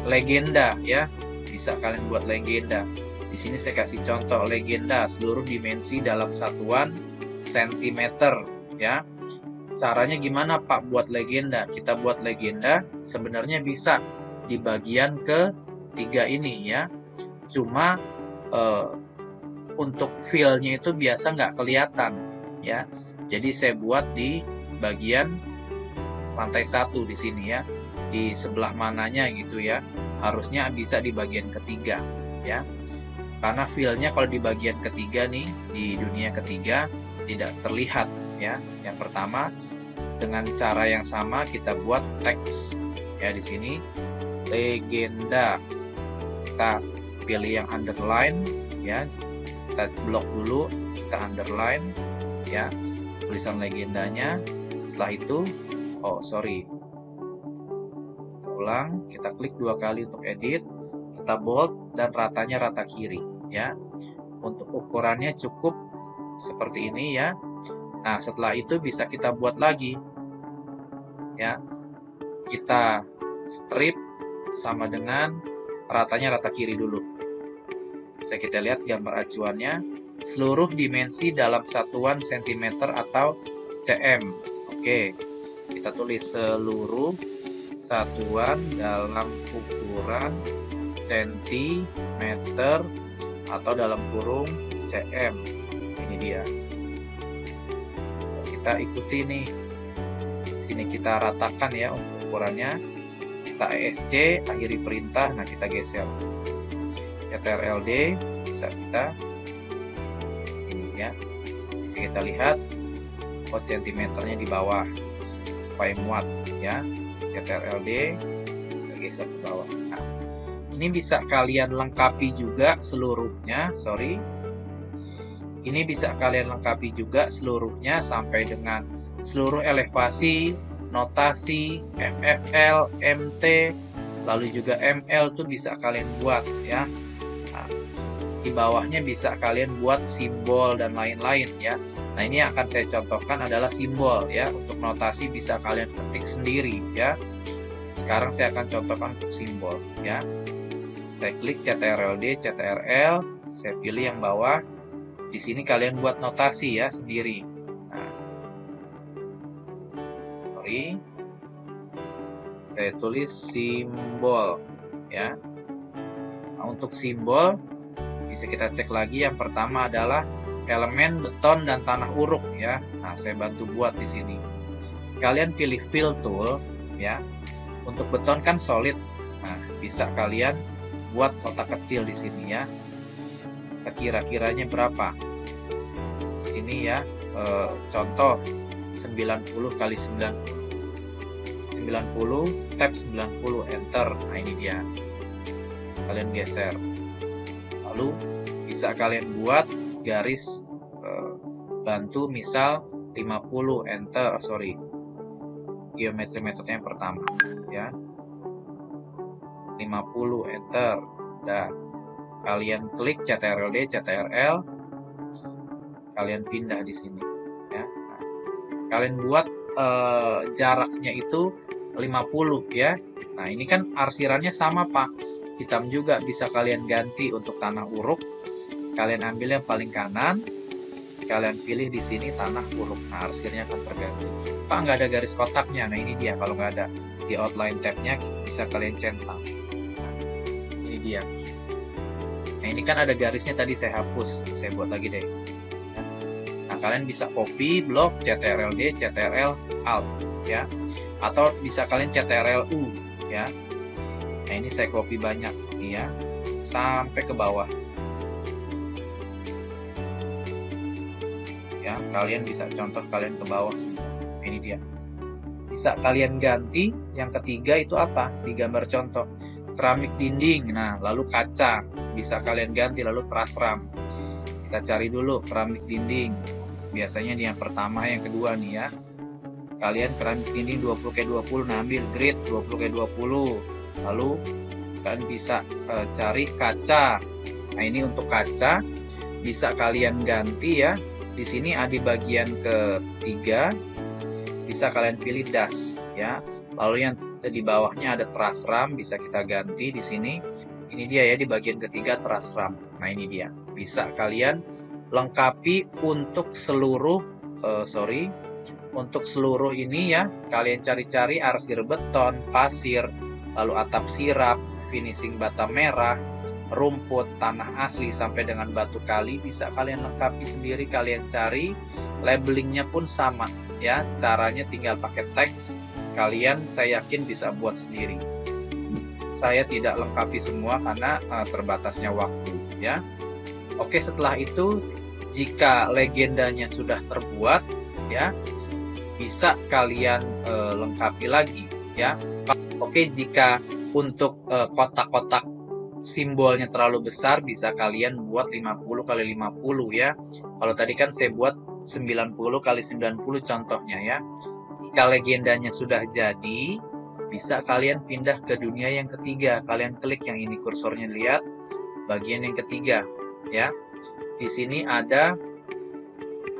legenda ya. Bisa kalian buat legenda. Di sini saya kasih contoh legenda seluruh dimensi dalam satuan sentimeter ya. Caranya gimana Pak buat legenda? Kita buat legenda sebenarnya bisa di bagian ketiga ini ya. Cuma untuk feel-nya itu biasa nggak kelihatan ya. Jadi saya buat di bagian lantai 1 di sini ya. Di sebelah mananya gitu ya. Harusnya bisa di bagian ketiga ya. Karena feel-nya kalau di bagian ketiga nih, di dunia ketiga tidak terlihat ya. Yang pertama, dengan cara yang sama kita buat teks ya di sini legenda. Kita pilih yang underline ya. Kita blok dulu, kita underline ya tulisan legendanya. Setelah itu, ulang, kita klik 2 kali untuk edit, kita bold dan ratanya rata kiri ya. Untuk ukurannya cukup seperti ini ya. Nah, setelah itu bisa kita buat lagi ya. Kita strip sama dengan ratanya rata kiri dulu. Bisa kita lihat gambar acuannya, seluruh dimensi dalam satuan cm atau cm. Oke, kita tulis seluruh satuan dalam ukuran cm atau dalam kurung cm. Ini dia. Kita ikuti nih. Sini kita ratakan ya untuk ukurannya. Kita ESC, akhiri perintah. Nah, kita geser. CTRL-D bisa kita sini ya. Bisa kita lihat cm-nya di bawah supaya muat ya. CTRL-D kita geser ke bawah. Nah, ini bisa kalian lengkapi juga seluruhnya, Ini bisa kalian lengkapi juga seluruhnya sampai dengan seluruh elevasi, notasi, MFL, MT, lalu juga ML tuh bisa kalian buat ya. Nah, di bawahnya bisa kalian buat simbol dan lain-lain ya. Nah, ini yang akan saya contohkan adalah simbol ya. Untuk notasi bisa kalian ketik sendiri ya. Sekarang saya akan contohkan untuk simbol ya. Saya klik CTRL-D, CTRL, saya pilih yang bawah. Di sini kalian buat notasi ya sendiri. Nah, saya tulis simbol ya. Nah, untuk simbol bisa kita cek lagi. Yang pertama adalah elemen beton dan tanah uruk ya. Nah, saya bantu buat di sini. Kalian pilih fill tool ya. Untuk beton kan solid. Nah, bisa kalian buat kotak kecil di sini ya. Sekira-kiranya berapa? Di sini ya, contoh 90 kali 90. 90 tab 90 enter. Nah, ini dia. Kalian geser. Lalu bisa kalian buat garis bantu misal 50 enter, geometri metode yang pertama ya. 50 enter. Nah, kalian klik CTRL-D, CTRL, kalian pindah di sini ya. Nah, kalian buat jaraknya itu 50 ya. Nah, ini kan arsirannya sama Pak, hitam juga. Bisa kalian ganti untuk tanah uruk. Kalian ambil yang paling kanan, kalian pilih di sini tanah uruk. Nah, arsirnya akan terganti. Pak, nggak ada garis kotaknya. Nah, ini dia. Kalau nggak ada di outline tabnya bisa kalian centang. Nah, ini dia. Nah, ini kan ada garisnya tadi saya hapus, saya buat lagi deh. Nah, kalian bisa copy blok CTRL-D, CTRL Alt ya. Atau bisa kalian CTRL-U ya. Nah, ini saya copy banyak nih ya, sampai ke bawah. Ya, kalian bisa contoh kalian ke bawah sini. Ini dia. Bisa kalian ganti. Yang ketiga itu apa? Di gambar contoh. Keramik dinding, nah lalu kaca bisa kalian ganti, lalu truss ram. Kita cari dulu keramik dinding, biasanya yang pertama, yang kedua nih ya. Kalian keramik dinding 20x20, nah ambil grid 20x20, lalu kalian bisa cari kaca. Nah, ini untuk kaca bisa kalian ganti ya. Di sini ada di bagian ketiga bisa kalian pilih das ya. Lalu yang di bawahnya ada truss ram, bisa kita ganti di sini. Ini dia ya, di bagian ketiga truss ram. Nah, ini dia. Bisa kalian lengkapi untuk seluruh untuk seluruh ini ya. Kalian cari-cari arsir beton, pasir, lalu atap sirap, finishing bata merah, rumput, tanah asli sampai dengan batu kali bisa kalian lengkapi sendiri. Kalian cari, labelingnya pun sama ya. Caranya tinggal pakai teks. Kalian saya yakin bisa buat sendiri. Saya tidak lengkapi semua karena terbatasnya waktu ya. Oke, setelah itu jika legendanya sudah terbuat ya, bisa kalian lengkapi lagi ya. Oke, jika untuk kotak-kotak simbolnya terlalu besar bisa kalian buat 50 x 50 ya. Kalau tadi kan saya buat 90 x 90 contohnya ya. Jika legendanya sudah jadi, bisa kalian pindah ke dunia yang ketiga. Kalian klik yang ini kursornya, lihat bagian yang ketiga ya. Di sini ada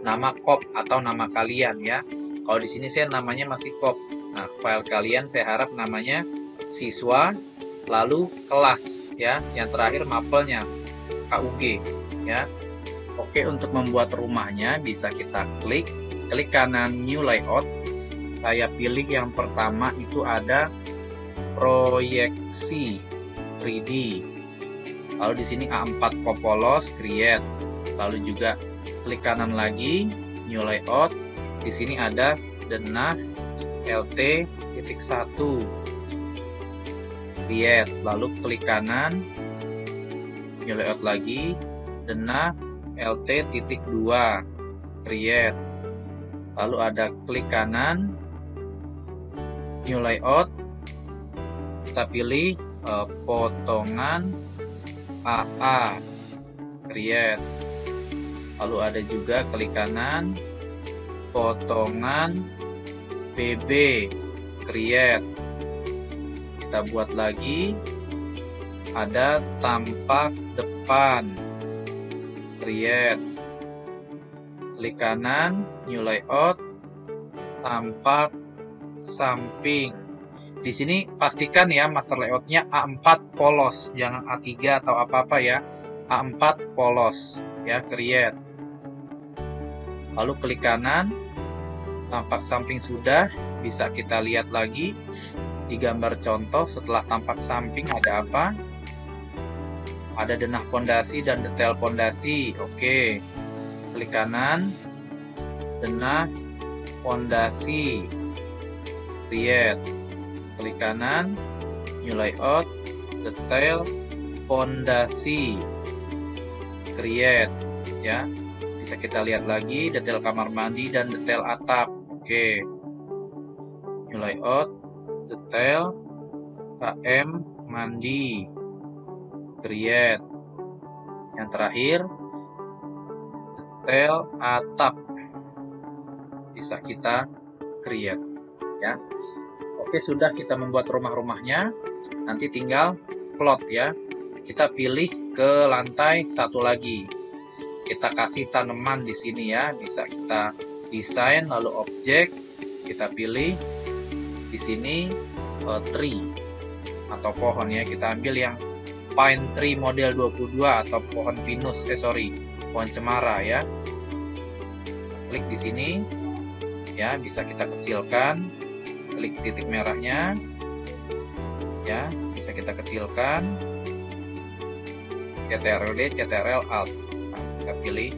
nama kop atau nama kalian ya. Kalau di sini saya namanya masih kop. Nah, file kalian saya harap namanya siswa, lalu kelas ya. Yang terakhir mapelnya KUG ya. Oke, untuk membuat rumahnya bisa kita klik kanan new layout. Saya pilih yang pertama itu ada proyeksi 3D. Lalu di sini A4 Copolos create. Lalu juga klik kanan lagi new layout. Di sini ada denah LT.1 create. Lalu klik kanan new layout lagi denah LT.2 create. Lalu ada klik kanan new layout, kita pilih potongan AA create. Lalu ada juga klik kanan potongan BB create. Kita buat lagi, ada tampak depan create. Klik kanan new layout, tampak samping. Di sini pastikan ya master layoutnya A4 polos, jangan A3 atau apa-apa ya. A4 polos ya, create. Lalu klik kanan, tampak samping sudah. Bisa kita lihat lagi di gambar contoh setelah tampak samping ada apa? Ada denah pondasi dan detail pondasi. Oke. Klik kanan, denah pondasi create. Klik kanan new layout, detail pondasi create ya. Bisa kita lihat lagi detail kamar mandi dan detail atap. Oke. New layout, detail KM mandi create. Yang terakhir detail atap bisa kita create ya. Oke, sudah kita membuat rumah-rumahnya. Nanti tinggal plot ya. Kita pilih ke lantai satu lagi. Kita kasih tanaman di sini ya. Bisa kita desain lalu objek. Kita pilih di sini tree atau pohon ya. Kita ambil yang pine tree model 22 atau pohon pinus pohon cemara ya. Klik di sini ya, bisa kita kecilkan. Klik titik merahnya ya, bisa kita kecilkan. CTRL-D, CTRL Alt. Nah, kita pilih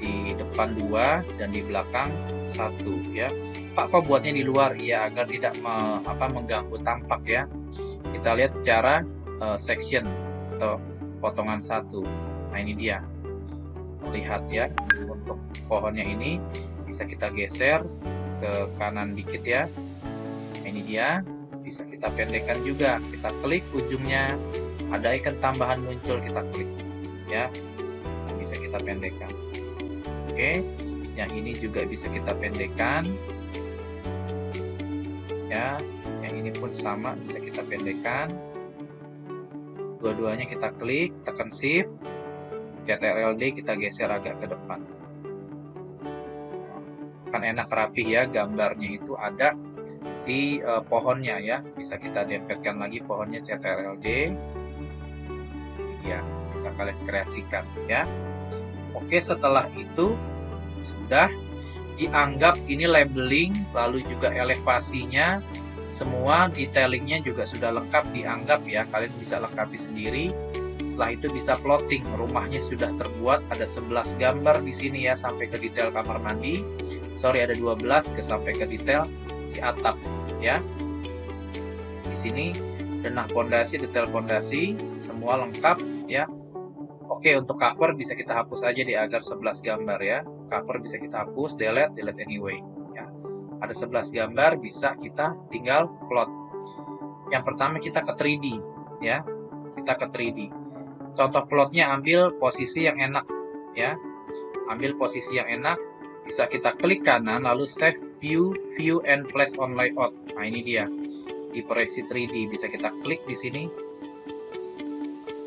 di depan 2 dan di belakang 1 ya. Pak, kok buatnya di luar? Iya, agar tidak mengganggu tampak ya. Kita lihat secara section atau potongan 1. Nah, ini dia. Lihat ya, untuk pohonnya ini bisa kita geser ke kanan dikit ya. Ini dia, bisa kita pendekkan juga. Kita klik ujungnya, ada icon tambahan muncul, kita klik ya. Nah, bisa kita pendekkan. Oke, yang ini juga bisa kita pendekkan ya. Yang ini pun sama, bisa kita pendekkan. Dua-duanya kita klik, tekan shift, CTRL-D, kita geser agak ke depan. Kan enak rapih ya, gambarnya itu ada si pohonnya ya. Bisa kita dempetkan lagi pohonnya, CTRL-D ya, bisa kalian kreasikan ya. Oke, setelah itu sudah dianggap ini labeling, lalu juga elevasinya, semua detailingnya juga sudah lengkap dianggap ya. Kalian bisa lengkapi sendiri. Setelah itu bisa plotting. Rumahnya sudah terbuat, ada 11 gambar di sini ya, sampai ke detail kamar mandi. Ada 12 sampai ke detail si atap ya. Di sini denah pondasi, detail pondasi, semua lengkap ya. Oke, untuk cover bisa kita hapus aja di agar 11 gambar ya. Cover bisa kita hapus, delete anyway ya. Ada 11 gambar, bisa kita tinggal plot. Yang pertama kita ke 3D ya. Kita ke 3D. Contoh plotnya, ambil posisi yang enak ya. Ambil posisi yang enak, bisa kita klik kanan lalu save view and flash on layout. Nah, ini dia. Di proyeksi 3D bisa kita klik di sini.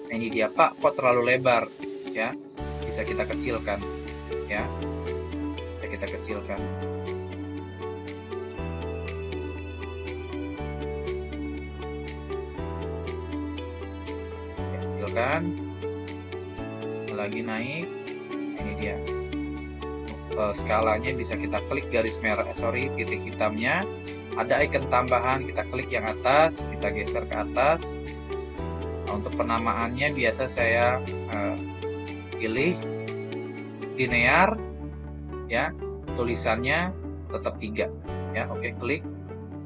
Nah, ini dia, Pak, kok terlalu lebar, ya. Bisa kita kecilkan, ya. Bisa kita kecilkan. Lagi naik, ini dia. Skalanya bisa kita klik garis merah, titik hitamnya. Ada icon tambahan, kita klik yang atas, kita geser ke atas. Nah, untuk penamaannya biasa saya pilih linear, ya. Tulisannya tetap 3, ya. Oke, klik,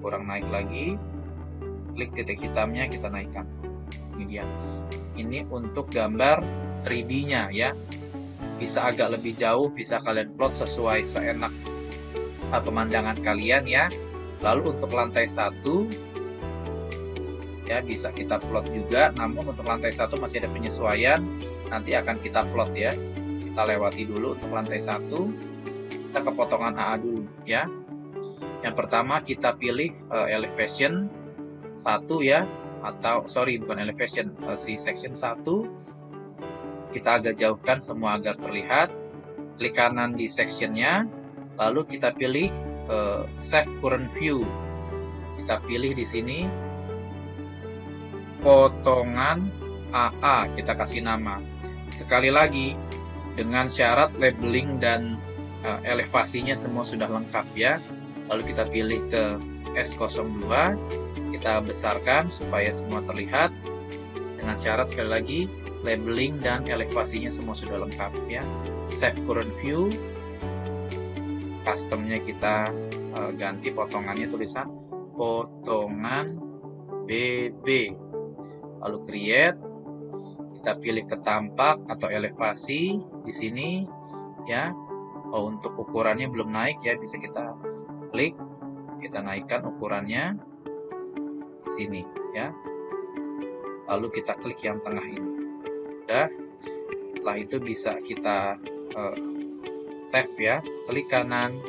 kurang naik lagi, klik titik hitamnya, kita naikkan. Ini dia. Ini untuk gambar 3D-nya, ya. Bisa agak lebih jauh, bisa kalian plot sesuai seenak pemandangan kalian, ya. Lalu untuk lantai 1, ya, bisa kita plot juga. Namun untuk lantai 1 masih ada penyesuaian, nanti akan kita plot, ya. Kita lewati dulu untuk lantai 1. Kita ke potongan AA dulu, ya. Yang pertama kita pilih elevation 1, ya. Atau bukan elevation, si section 1 kita agak jauhkan semua agar terlihat. Klik kanan di sectionnya, lalu kita pilih save current view. Kita pilih di sini potongan AA, kita kasih nama. Sekali lagi, dengan syarat labeling dan elevasinya semua sudah lengkap, ya. Lalu kita pilih ke S02, kita besarkan supaya semua terlihat. Dengan syarat sekali lagi, labeling dan elevasinya semua sudah lengkap, ya. Save current view. Customnya kita ganti potongannya, tulisan potongan BB. Lalu create. Kita pilih ke tampak atau elevasi di sini, ya. Untuk ukurannya belum naik, ya, bisa kita klik, kita naikkan ukurannya di sini, ya. Lalu kita klik yang tengah ini. Sudah. Setelah itu bisa kita save, ya. Klik kanan,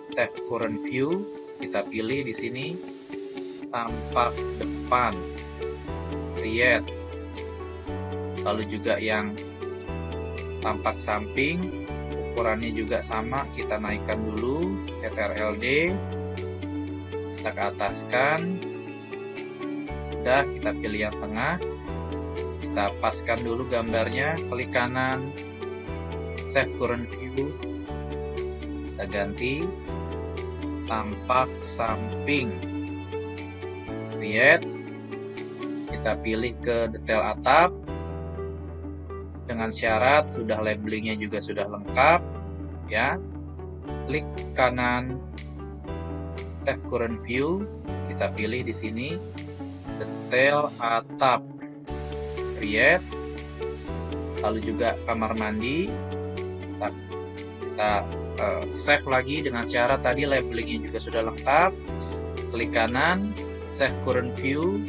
save current view. Kita pilih di sini tampak depan, create. Lalu juga yang tampak samping, ukurannya juga sama, kita naikkan dulu, CTRL-D, kita ke ataskan. Sudah, kita pilih yang tengah, kita paskan dulu gambarnya, klik kanan, save current view, kita ganti tampak samping, create. Kita pilih ke detail atap. Dengan syarat sudah labelingnya juga sudah lengkap, ya. Klik kanan, save current view. Kita pilih di sini detail atap, create. Lalu juga kamar mandi. Kita save lagi dengan syarat tadi labelingnya juga sudah lengkap. Klik kanan, save current view.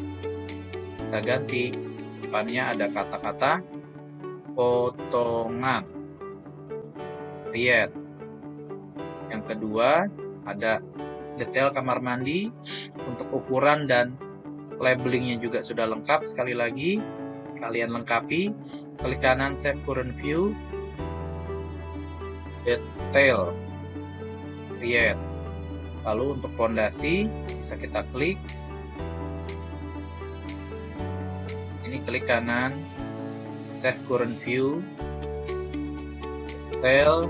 Kita ganti, depannya ada kata-kata potongan, create. Yang kedua ada detail kamar mandi. Untuk ukuran dan labelingnya juga sudah lengkap. Sekali lagi kalian lengkapi, klik kanan, save current view, detail, create. Lalu untuk fondasi bisa kita klik sini, klik kanan, save current view, detail,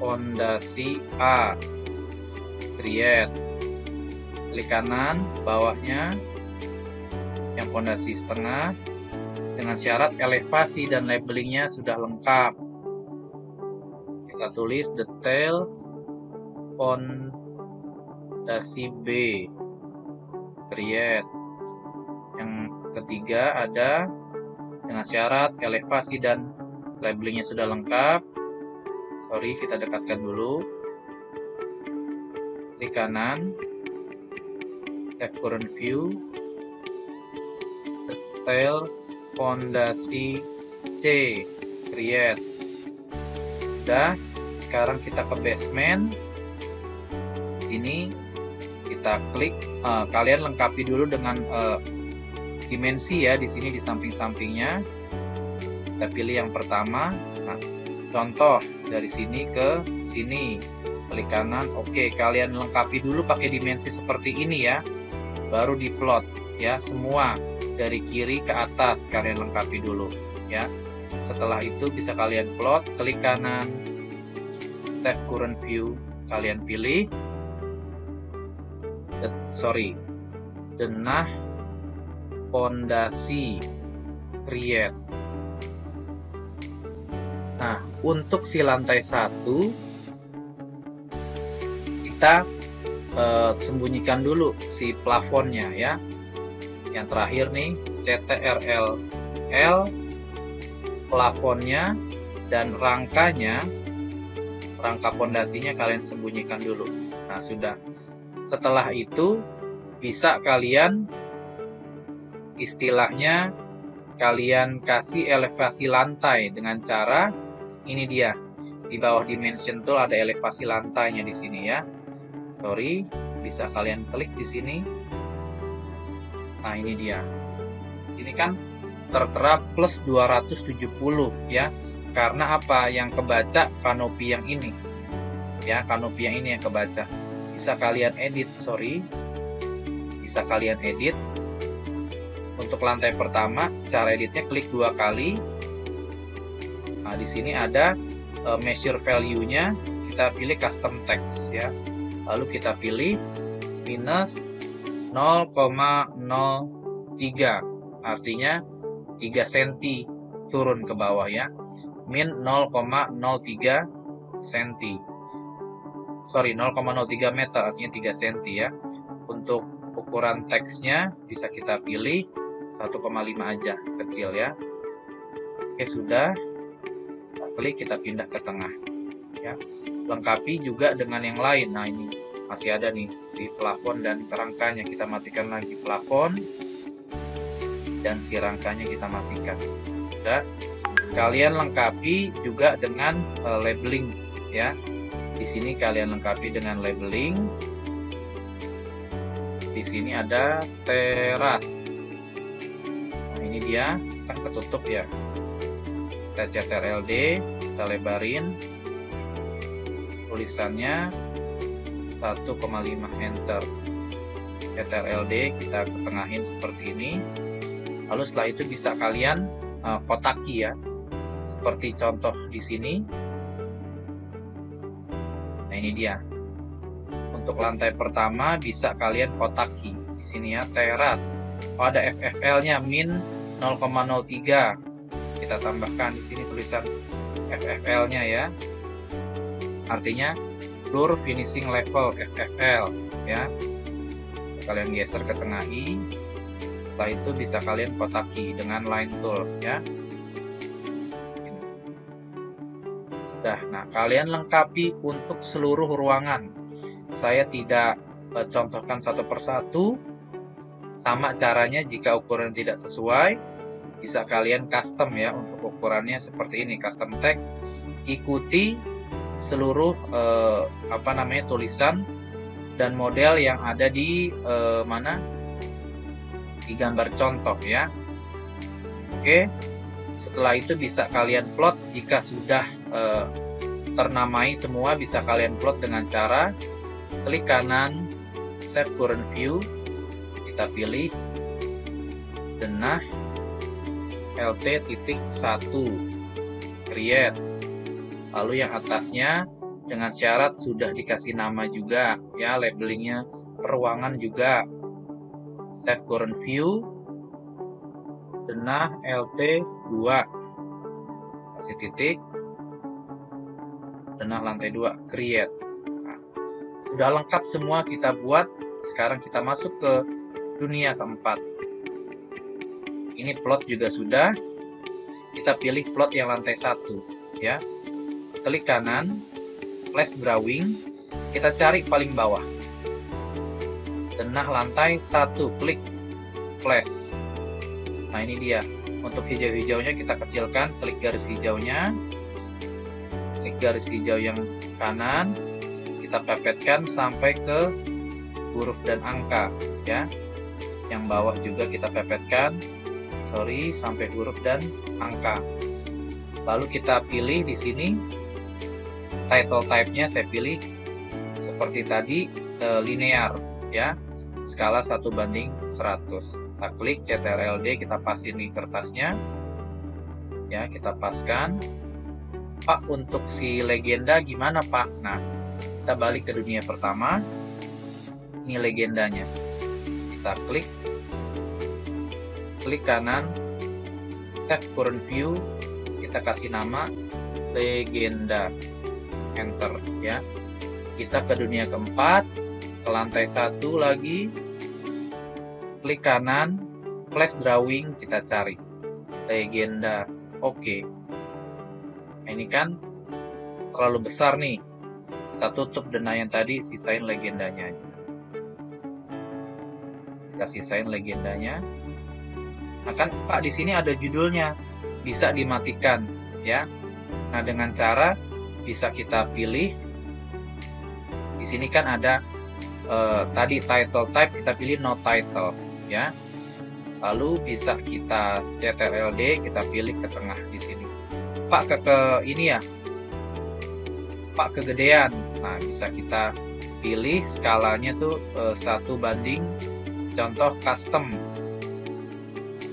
fondasi A, create. Klik kanan, bawahnya yang fondasi setengah. Dengan syarat elevasi dan labelingnya sudah lengkap. Kita tulis detail fondasi B, create. Yang ketiga ada dengan syarat elevasi dan labelingnya sudah lengkap. Kita dekatkan dulu. Klik kanan, save current view, detail fondasi C, create. Sudah. sekarang kita ke basement. Sini kita klik, kalian lengkapi dulu dengan dimensi ya, di sini di samping-sampingnya. Kita pilih yang pertama. Nah, contoh dari sini ke sini, klik kanan. Oke, kalian lengkapi dulu pakai dimensi seperti ini ya, baru diplot ya, semua dari kiri ke atas kalian lengkapi dulu ya. Setelah itu bisa kalian plot, klik kanan, save current view, kalian pilih denah fondasi, create. Nah, untuk si lantai 1 kita sembunyikan dulu si plafonnya ya. Yang terakhir nih, CTRL-L, plafonnya dan rangka fondasinya kalian sembunyikan dulu. Nah, sudah. Setelah itu bisa kalian istilahnya kalian kasih elevasi lantai dengan cara ini dia. Di bawah dimension tool ada elevasi lantainya di sini ya. Bisa kalian klik di sini. Nah, ini dia. Sini kan tertera plus 270 ya. Karena apa? Yang kebaca kanopi yang ini. Ya, kanopi yang ini yang kebaca. Bisa kalian edit, Bisa kalian edit. Untuk lantai pertama, cara editnya klik 2 kali. Nah, di sini ada measure value-nya, kita pilih custom text ya. Lalu kita pilih minus 0,03, artinya 3 cm turun ke bawah ya. Min 0,03 cm. 0,03 meter, artinya 3 cm ya. Untuk ukuran teksnya bisa kita pilih 1,5 aja, kecil ya. Oke, sudah. Kita klik, kita pindah ke tengah ya. Lengkapi juga dengan yang lain. Nah, ini masih ada nih si plafon dan kerangkanya. Kita matikan lagi plafon dan si rangkanya kita matikan. Sudah. Kalian lengkapi juga dengan labeling ya. Di sini kalian lengkapi dengan labeling. Di sini ada teras. Nah, ini dia, kan ketutup ya. Kita CTRL-D, kita lebarin. Tulisannya 1,5, enter. CTRL-D, kita ketengahin seperti ini. Lalu setelah itu bisa kalian kotaki ya. Seperti contoh di sini. Nah, ini dia. Untuk lantai pertama bisa kalian kotaki. Di sini ya, teras. Oh, ada FFL-nya min 0,03. Kita tambahkan di sini tulisan FFL-nya ya. Artinya floor finishing level, FFL ya. Bisa kalian geser ke tengah I. Setelah itu bisa kalian kotaki dengan line tool ya. Nah, kalian lengkapi untuk seluruh ruangan. Saya tidak contohkan satu persatu. Sama caranya jika ukuran tidak sesuai, bisa kalian custom ya. Untuk ukurannya seperti ini, custom text. Ikuti seluruh tulisan dan model yang ada di di gambar contoh ya. Oke. Setelah itu bisa kalian plot jika sudah ternamai semua, bisa kalian plot dengan cara klik kanan, save current view, kita pilih denah LT.1, create. Lalu yang atasnya dengan syarat sudah dikasih nama juga ya, labelingnya peruangan juga. Save current view, denah LT2, kasih titik, denah lantai 2, create. Nah, sudah lengkap semua kita buat. Sekarang kita masuk ke dunia keempat. Ini plot juga sudah. Kita pilih plot yang lantai 1 ya. Klik kanan, flash drawing, kita cari paling bawah. Denah lantai 1, klik flash. Nah, ini dia. Untuk hijau-hijaunya kita kecilkan, klik garis hijaunya. Klik garis hijau yang kanan, kita pepetkan sampai ke huruf dan angka ya. Yang bawah juga kita pepetkan, sampai huruf dan angka. Lalu kita pilih di sini title type-nya, saya pilih seperti tadi linear ya, skala 1:100. Kita klik CTRL-D, kita pasin di kertasnya ya, kita paskan. Pak, untuk si legenda gimana Pak? Nah, kita balik ke dunia pertama. Ini legendanya. Kita klik kanan, save current view, kita kasih nama legenda, enter ya. Kita ke dunia keempat, ke lantai 1 lagi, klik kanan, flash drawing, kita cari legenda. Oke. Ini kan terlalu besar nih, kita tutup denah yang tadi, sisain legendanya aja. Kita sisain legendanya. Nah kan Pak, di sini ada judulnya, bisa dimatikan ya. Nah dengan cara bisa kita pilih di sini kan ada tadi title type, kita pilih no title ya. Lalu bisa kita CTRL-D, kita pilih ke tengah di sini. Pak ke ini ya, Pak kegedean. Nah bisa kita pilih skalanya tuh 1 banding, contoh custom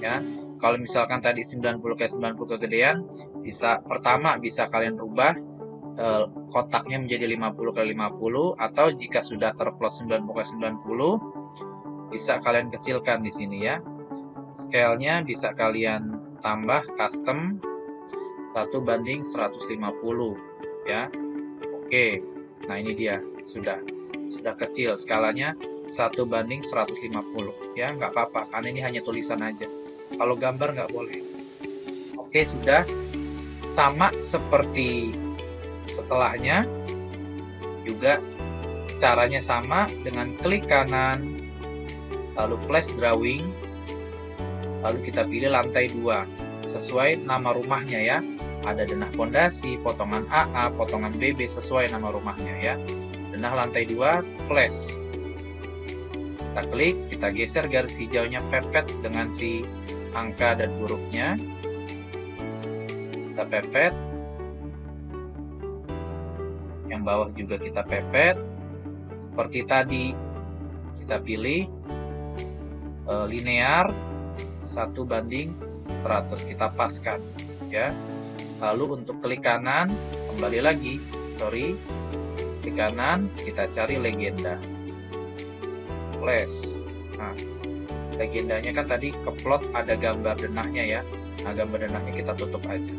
ya. Kalau misalkan tadi 90x90 kegedean, pertama bisa kalian rubah kotaknya menjadi 50x50, atau jika sudah terplot 90x90 bisa kalian kecilkan di sini ya. Scale-nya bisa kalian tambah custom 1:150 ya. Oke. Nah ini dia, sudah kecil skalanya 1:150 ya, nggak apa-apa karena ini hanya tulisan aja. Kalau gambar nggak boleh. Oke, sudah sama seperti setelahnya juga caranya sama, dengan klik kanan lalu flash drawing, lalu kita pilih lantai 2 sesuai nama rumahnya ya. Ada denah pondasi, potongan AA, potongan BB sesuai nama rumahnya ya. Denah lantai 2 flash. Kita klik, kita geser garis hijaunya, pepet dengan si angka dan hurufnya. Kita pepet. Yang bawah juga kita pepet. Seperti tadi, kita pilih linear 1:100, kita paskan ya. Lalu untuk klik kanan, kembali lagi, klik kanan, kita cari legenda. Flash. Nah, legendanya kan tadi keplot ada gambar denahnya ya. Nah, gambar denahnya kita tutup aja.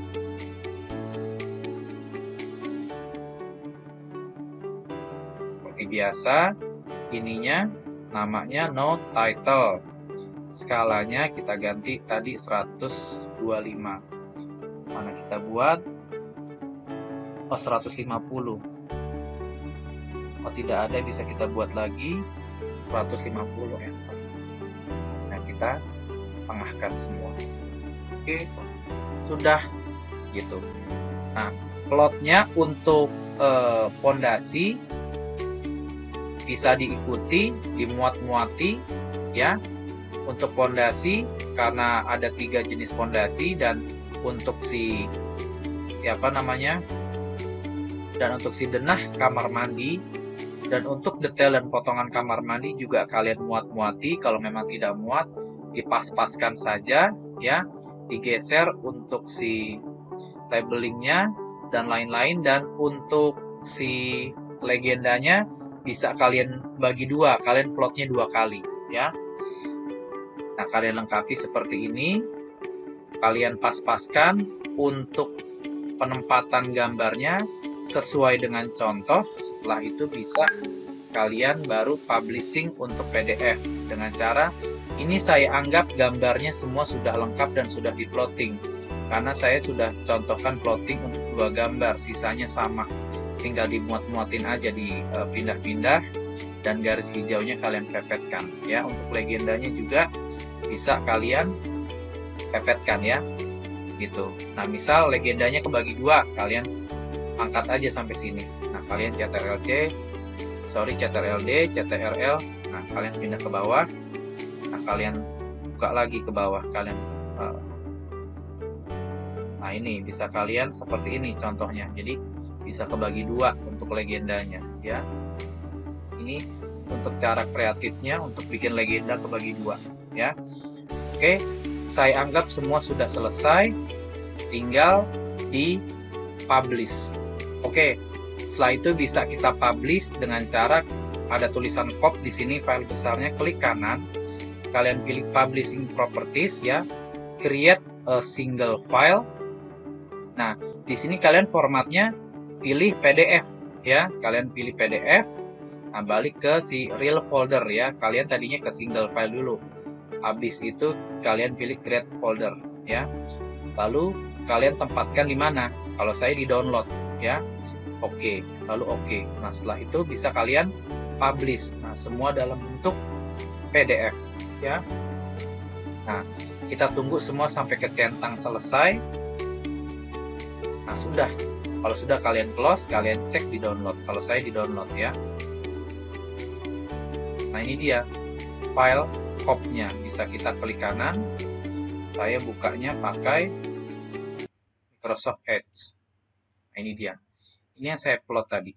Seperti biasa, ininya namanya no title. Skalanya kita ganti tadi 125. Mana kita buat? 150. Tidak ada, bisa kita buat lagi 150 enter. Nah kita tengahkan semua. Oke, sudah gitu. Nah plotnya untuk pondasi bisa diikuti, dimuat-muati ya. Untuk pondasi karena ada 3 jenis pondasi, dan untuk dan untuk si denah kamar mandi, dan untuk detail dan potongan kamar mandi juga kalian muat-muati. Kalau memang tidak muat, dipas-paskan saja ya, digeser untuk si labelingnya dan lain-lain. Dan untuk si legendanya bisa kalian bagi 2, kalian plotnya 2 kali ya. Nah kalian lengkapi seperti ini, kalian pas-paskan untuk penempatan gambarnya sesuai dengan contoh. Setelah itu bisa kalian baru publishing untuk PDF dengan cara ini. Saya anggap gambarnya semua sudah lengkap dan sudah di-plotting, karena saya sudah contohkan plotting untuk 2 gambar, sisanya sama, tinggal dimuat-muatin aja, dipindah-pindah, dan garis hijaunya kalian pepetkan ya. Untuk legendanya juga bisa kalian pepetkan ya gitu. Nah misal legendanya kebagi 2, kalian angkat aja sampai sini. Nah kalian CTRL-C, CTRL-D, CTRL. Nah, kalian pindah ke bawah. Nah, kalian buka lagi ke bawah, kalian nah ini bisa kalian seperti ini contohnya. Jadi bisa kebagi dua untuk legendanya ya. Ini untuk cara kreatifnya untuk bikin legenda kebagi dua ya. Oke, saya anggap semua sudah selesai, tinggal di publish. Oke, setelah itu bisa kita publish dengan cara ada tulisan pop di sini, file besarnya, klik kanan, kalian pilih publishing properties ya, create a single file. Nah, di sini kalian formatnya pilih PDF ya, kalian pilih PDF. Nah, balik ke si real folder ya, kalian tadinya ke single file dulu. Habis itu kalian pilih create folder ya. Lalu kalian tempatkan di mana? Kalau saya di download ya. Oke, lalu oke. Nah, setelah itu bisa kalian publish. Nah, semua dalam bentuk PDF ya. Nah, kita tunggu semua sampai kecentang selesai. Nah, sudah. Kalau sudah kalian close, kalian cek di download. Kalau saya di download ya. Nah, ini dia file pop-nya. Bisa kita klik kanan. Saya bukanya pakai Microsoft Edge. Nah, ini dia. Ini yang saya plot tadi.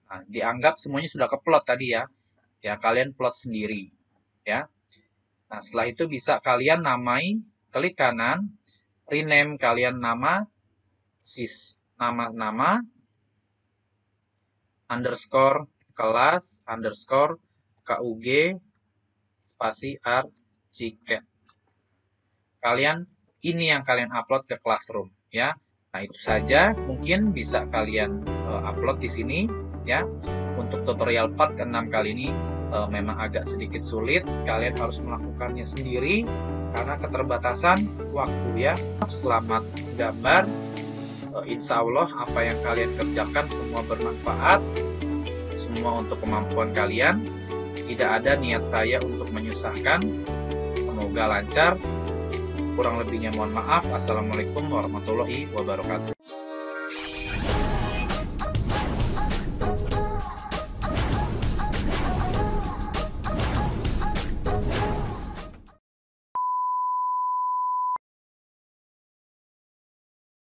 Nah, dianggap semuanya sudah keplot tadi ya. Ya, kalian plot sendiri ya. Nah, setelah itu bisa kalian namai, klik kanan, rename kalian nama nama underscore kelas underscore KUG spasi ArchiCAD. Kalian ini yang kalian upload ke Classroom ya. Nah, itu saja, mungkin bisa kalian upload di sini ya. Untuk tutorial part ke-6 kali ini memang agak sedikit sulit, kalian harus melakukannya sendiri karena keterbatasan waktu ya. Selamat gambar. Insya Allah apa yang kalian kerjakan semua bermanfaat, semua untuk kemampuan kalian. Tidak ada niat saya untuk menyusahkan. Semoga lancar. Kurang lebihnya mohon maaf. Assalamualaikum warahmatullahi wabarakatuh.